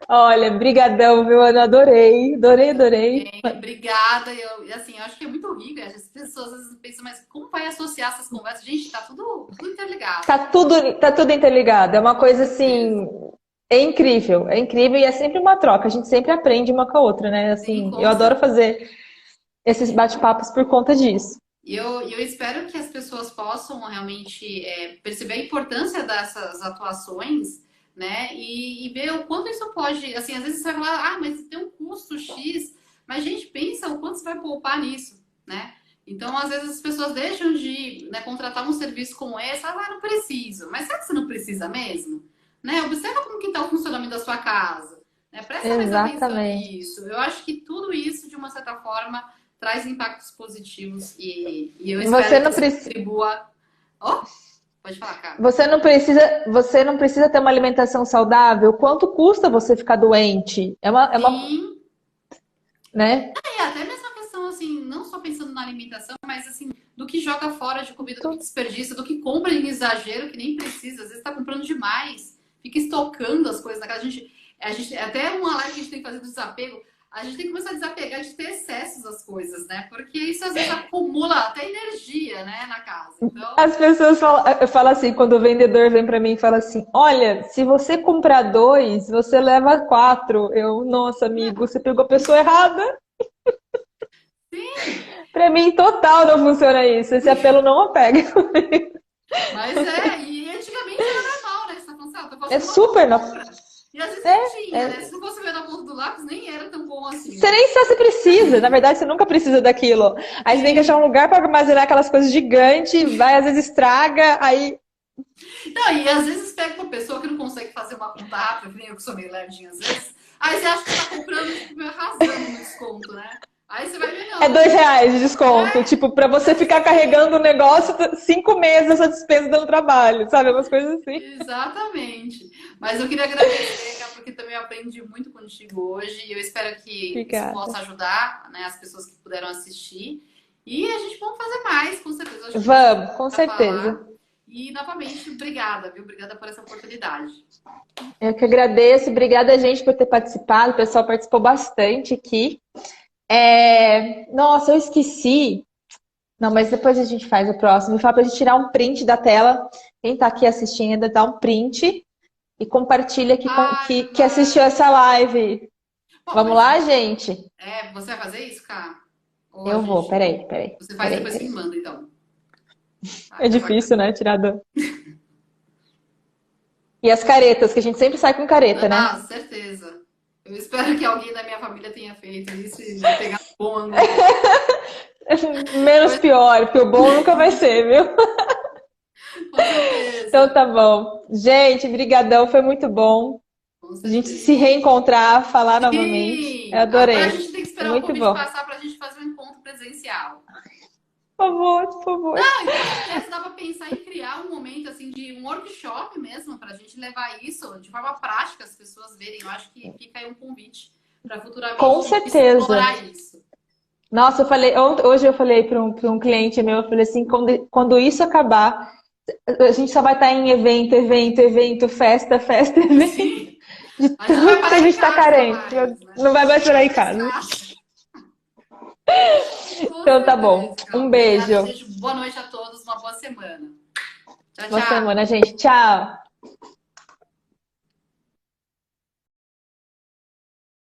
Speaker 1: Olha, brigadão, viu, Ana? Adorei, adorei, adorei.
Speaker 2: Obrigada. E assim, eu acho que é muito rico. As pessoas às vezes pensam, mas como vai associar essas conversas? Gente, tá tudo interligado.
Speaker 1: Tá tudo interligado. É uma
Speaker 2: Com
Speaker 1: coisa
Speaker 2: certeza.
Speaker 1: assim, é incrível e é sempre uma troca. A gente sempre aprende uma com a outra, né?
Speaker 2: Sim,
Speaker 1: Assim, eu
Speaker 2: com
Speaker 1: adoro
Speaker 2: certeza.
Speaker 1: fazer esses bate-papos por conta disso.
Speaker 2: E eu espero que as pessoas possam realmente perceber a importância dessas atuações, né? E ver o quanto isso pode. Assim, às vezes você vai falar, ah, mas tem um custo X. Mas, gente, pensa o quanto você vai poupar nisso, né? Então, às vezes as pessoas deixam de, né, contratar um serviço como esse, ah, não preciso. Mas será que você não precisa mesmo? Né? Observa como que está o funcionamento da sua casa. Né? Presta mais atenção
Speaker 1: Exatamente.
Speaker 2: nisso. Eu acho que tudo isso, de uma certa forma, traz impactos positivos e eu espero
Speaker 1: Você
Speaker 2: que
Speaker 1: não
Speaker 2: isso
Speaker 1: precisa,
Speaker 2: contribua. Oh, pode falar, cara.
Speaker 1: você não precisa ter uma alimentação saudável. Quanto custa você ficar doente?
Speaker 2: Sim,
Speaker 1: Né?
Speaker 2: e até mesmo a questão, assim, não só pensando na alimentação, mas assim, do que joga fora de comida, do que desperdiça, do que compra em exagero, que nem precisa, às vezes tá comprando demais, fica estocando as coisas na casa. A gente, até uma live que a gente tem que fazer do desapego, a gente tem que começar a desapegar de ter excessos das coisas, né? Porque isso às vezes acumula até energia, né, na casa. Então,
Speaker 1: As pessoas falam, eu falo assim, quando o vendedor vem pra mim e fala assim, olha, se você comprar 2, você leva 4. Eu, nossa, amigo, você pegou a pessoa errada.
Speaker 2: sim,
Speaker 1: Pra mim, total não funciona isso. Esse apelo não pega.
Speaker 2: mas e antigamente era normal, né? Você tá falando, assim, ah, tô
Speaker 1: É
Speaker 2: fazendo uma
Speaker 1: super.
Speaker 2: compra. E às vezes nem tinha, né?
Speaker 1: É,
Speaker 2: Se não fosse ver na ponta do lápis, nem era tão bom assim,
Speaker 1: você
Speaker 2: né?
Speaker 1: nem sabe se precisa. Na verdade, você nunca precisa daquilo. Aí você tem que achar um
Speaker 2: Sim.
Speaker 1: lugar para armazenar aquelas coisas gigantes, vai, às vezes estraga, aí.
Speaker 2: Não, e às vezes pega uma pessoa que não consegue fazer uma conta rápida, que nem eu que sou meio lerdinha às vezes. Aí você acha que tá comprando, tipo, arrasando no desconto, né? Aí você vai ver,
Speaker 1: É
Speaker 2: não.
Speaker 1: R$ 2 de desconto.
Speaker 2: É,
Speaker 1: Tipo, pra você
Speaker 2: às vezes
Speaker 1: ficar
Speaker 2: é
Speaker 1: carregando o
Speaker 2: menos.
Speaker 1: negócio 5 meses essa despesa dando trabalho, sabe? Umas coisas assim.
Speaker 2: Exatamente. Mas eu queria agradecer, Cá, porque também eu aprendi muito contigo hoje e eu espero que isso
Speaker 1: Obrigada.
Speaker 2: possa ajudar, né, as pessoas que puderam assistir. E a gente vai fazer mais, com certeza. Acho que a gente tem
Speaker 1: Vamos,
Speaker 2: muito
Speaker 1: com
Speaker 2: para
Speaker 1: certeza.
Speaker 2: falar. E, novamente, obrigada, viu? Obrigada por essa oportunidade.
Speaker 1: Eu que agradeço. Obrigada, gente, por ter participado. O pessoal participou bastante aqui. Nossa, eu esqueci. Não, mas depois a gente faz o próximo. Fala pra gente tirar um print da tela. Quem tá aqui assistindo, dá um print e compartilha
Speaker 2: Ai,
Speaker 1: que assistiu
Speaker 2: verdade.
Speaker 1: essa live.
Speaker 2: Bom,
Speaker 1: Vamos
Speaker 2: mas
Speaker 1: lá, gente?
Speaker 2: você vai fazer isso, cara? Ou a
Speaker 1: Eu vou.
Speaker 2: gente.
Speaker 1: Peraí, peraí,
Speaker 2: Você faz
Speaker 1: peraí,
Speaker 2: depois que me
Speaker 1: peraí.
Speaker 2: manda, então. Tá,
Speaker 1: É
Speaker 2: que é bacana.
Speaker 1: difícil, né? Tirar do... E as caretas, que a gente sempre sai com careta, né?
Speaker 2: Ah, certeza. Eu espero que alguém da minha família tenha feito isso e pegado um bom ângulo dele.
Speaker 1: Menos
Speaker 2: Pois,
Speaker 1: pior, porque o bom nunca vai ser, viu?
Speaker 2: com
Speaker 1: Então
Speaker 2: certeza.
Speaker 1: tá bom. Gente, brigadão, foi muito bom.
Speaker 2: Com
Speaker 1: A gente
Speaker 2: certeza.
Speaker 1: se reencontrar, falar novamente.
Speaker 2: Sim! Sim.
Speaker 1: Eu
Speaker 2: Agora a
Speaker 1: adorei.
Speaker 2: gente tem que
Speaker 1: Foi
Speaker 2: esperar o
Speaker 1: muito
Speaker 2: Covid
Speaker 1: bom.
Speaker 2: passar para a gente fazer um encontro presencial.
Speaker 1: Por favor, por favor.
Speaker 2: Não, e com certeza dá para pensar em criar um momento assim de um workshop mesmo, para a gente levar isso de forma prática, as pessoas verem. Eu acho que fica aí um convite para futuramente
Speaker 1: Com certeza.
Speaker 2: explorar isso.
Speaker 1: Nossa, hoje eu falei para um cliente meu, eu falei assim, quando isso acabar, a gente só vai estar em evento, evento, evento, festa, festa, evento,
Speaker 2: Sim.
Speaker 1: de
Speaker 2: A gente não vai
Speaker 1: tanto que a
Speaker 2: parar
Speaker 1: gente
Speaker 2: em
Speaker 1: está
Speaker 2: casa
Speaker 1: carente.
Speaker 2: mais, né?
Speaker 1: Não vai mais parar em
Speaker 2: Mais
Speaker 1: casa.
Speaker 2: fácil. Com
Speaker 1: Então tá bom.
Speaker 2: certeza, Carol.
Speaker 1: Um
Speaker 2: Obrigada.
Speaker 1: beijo.
Speaker 2: Desejo boa noite a todos, uma boa semana. Tchau,
Speaker 1: Boa
Speaker 2: tchau.
Speaker 1: semana, gente. Tchau.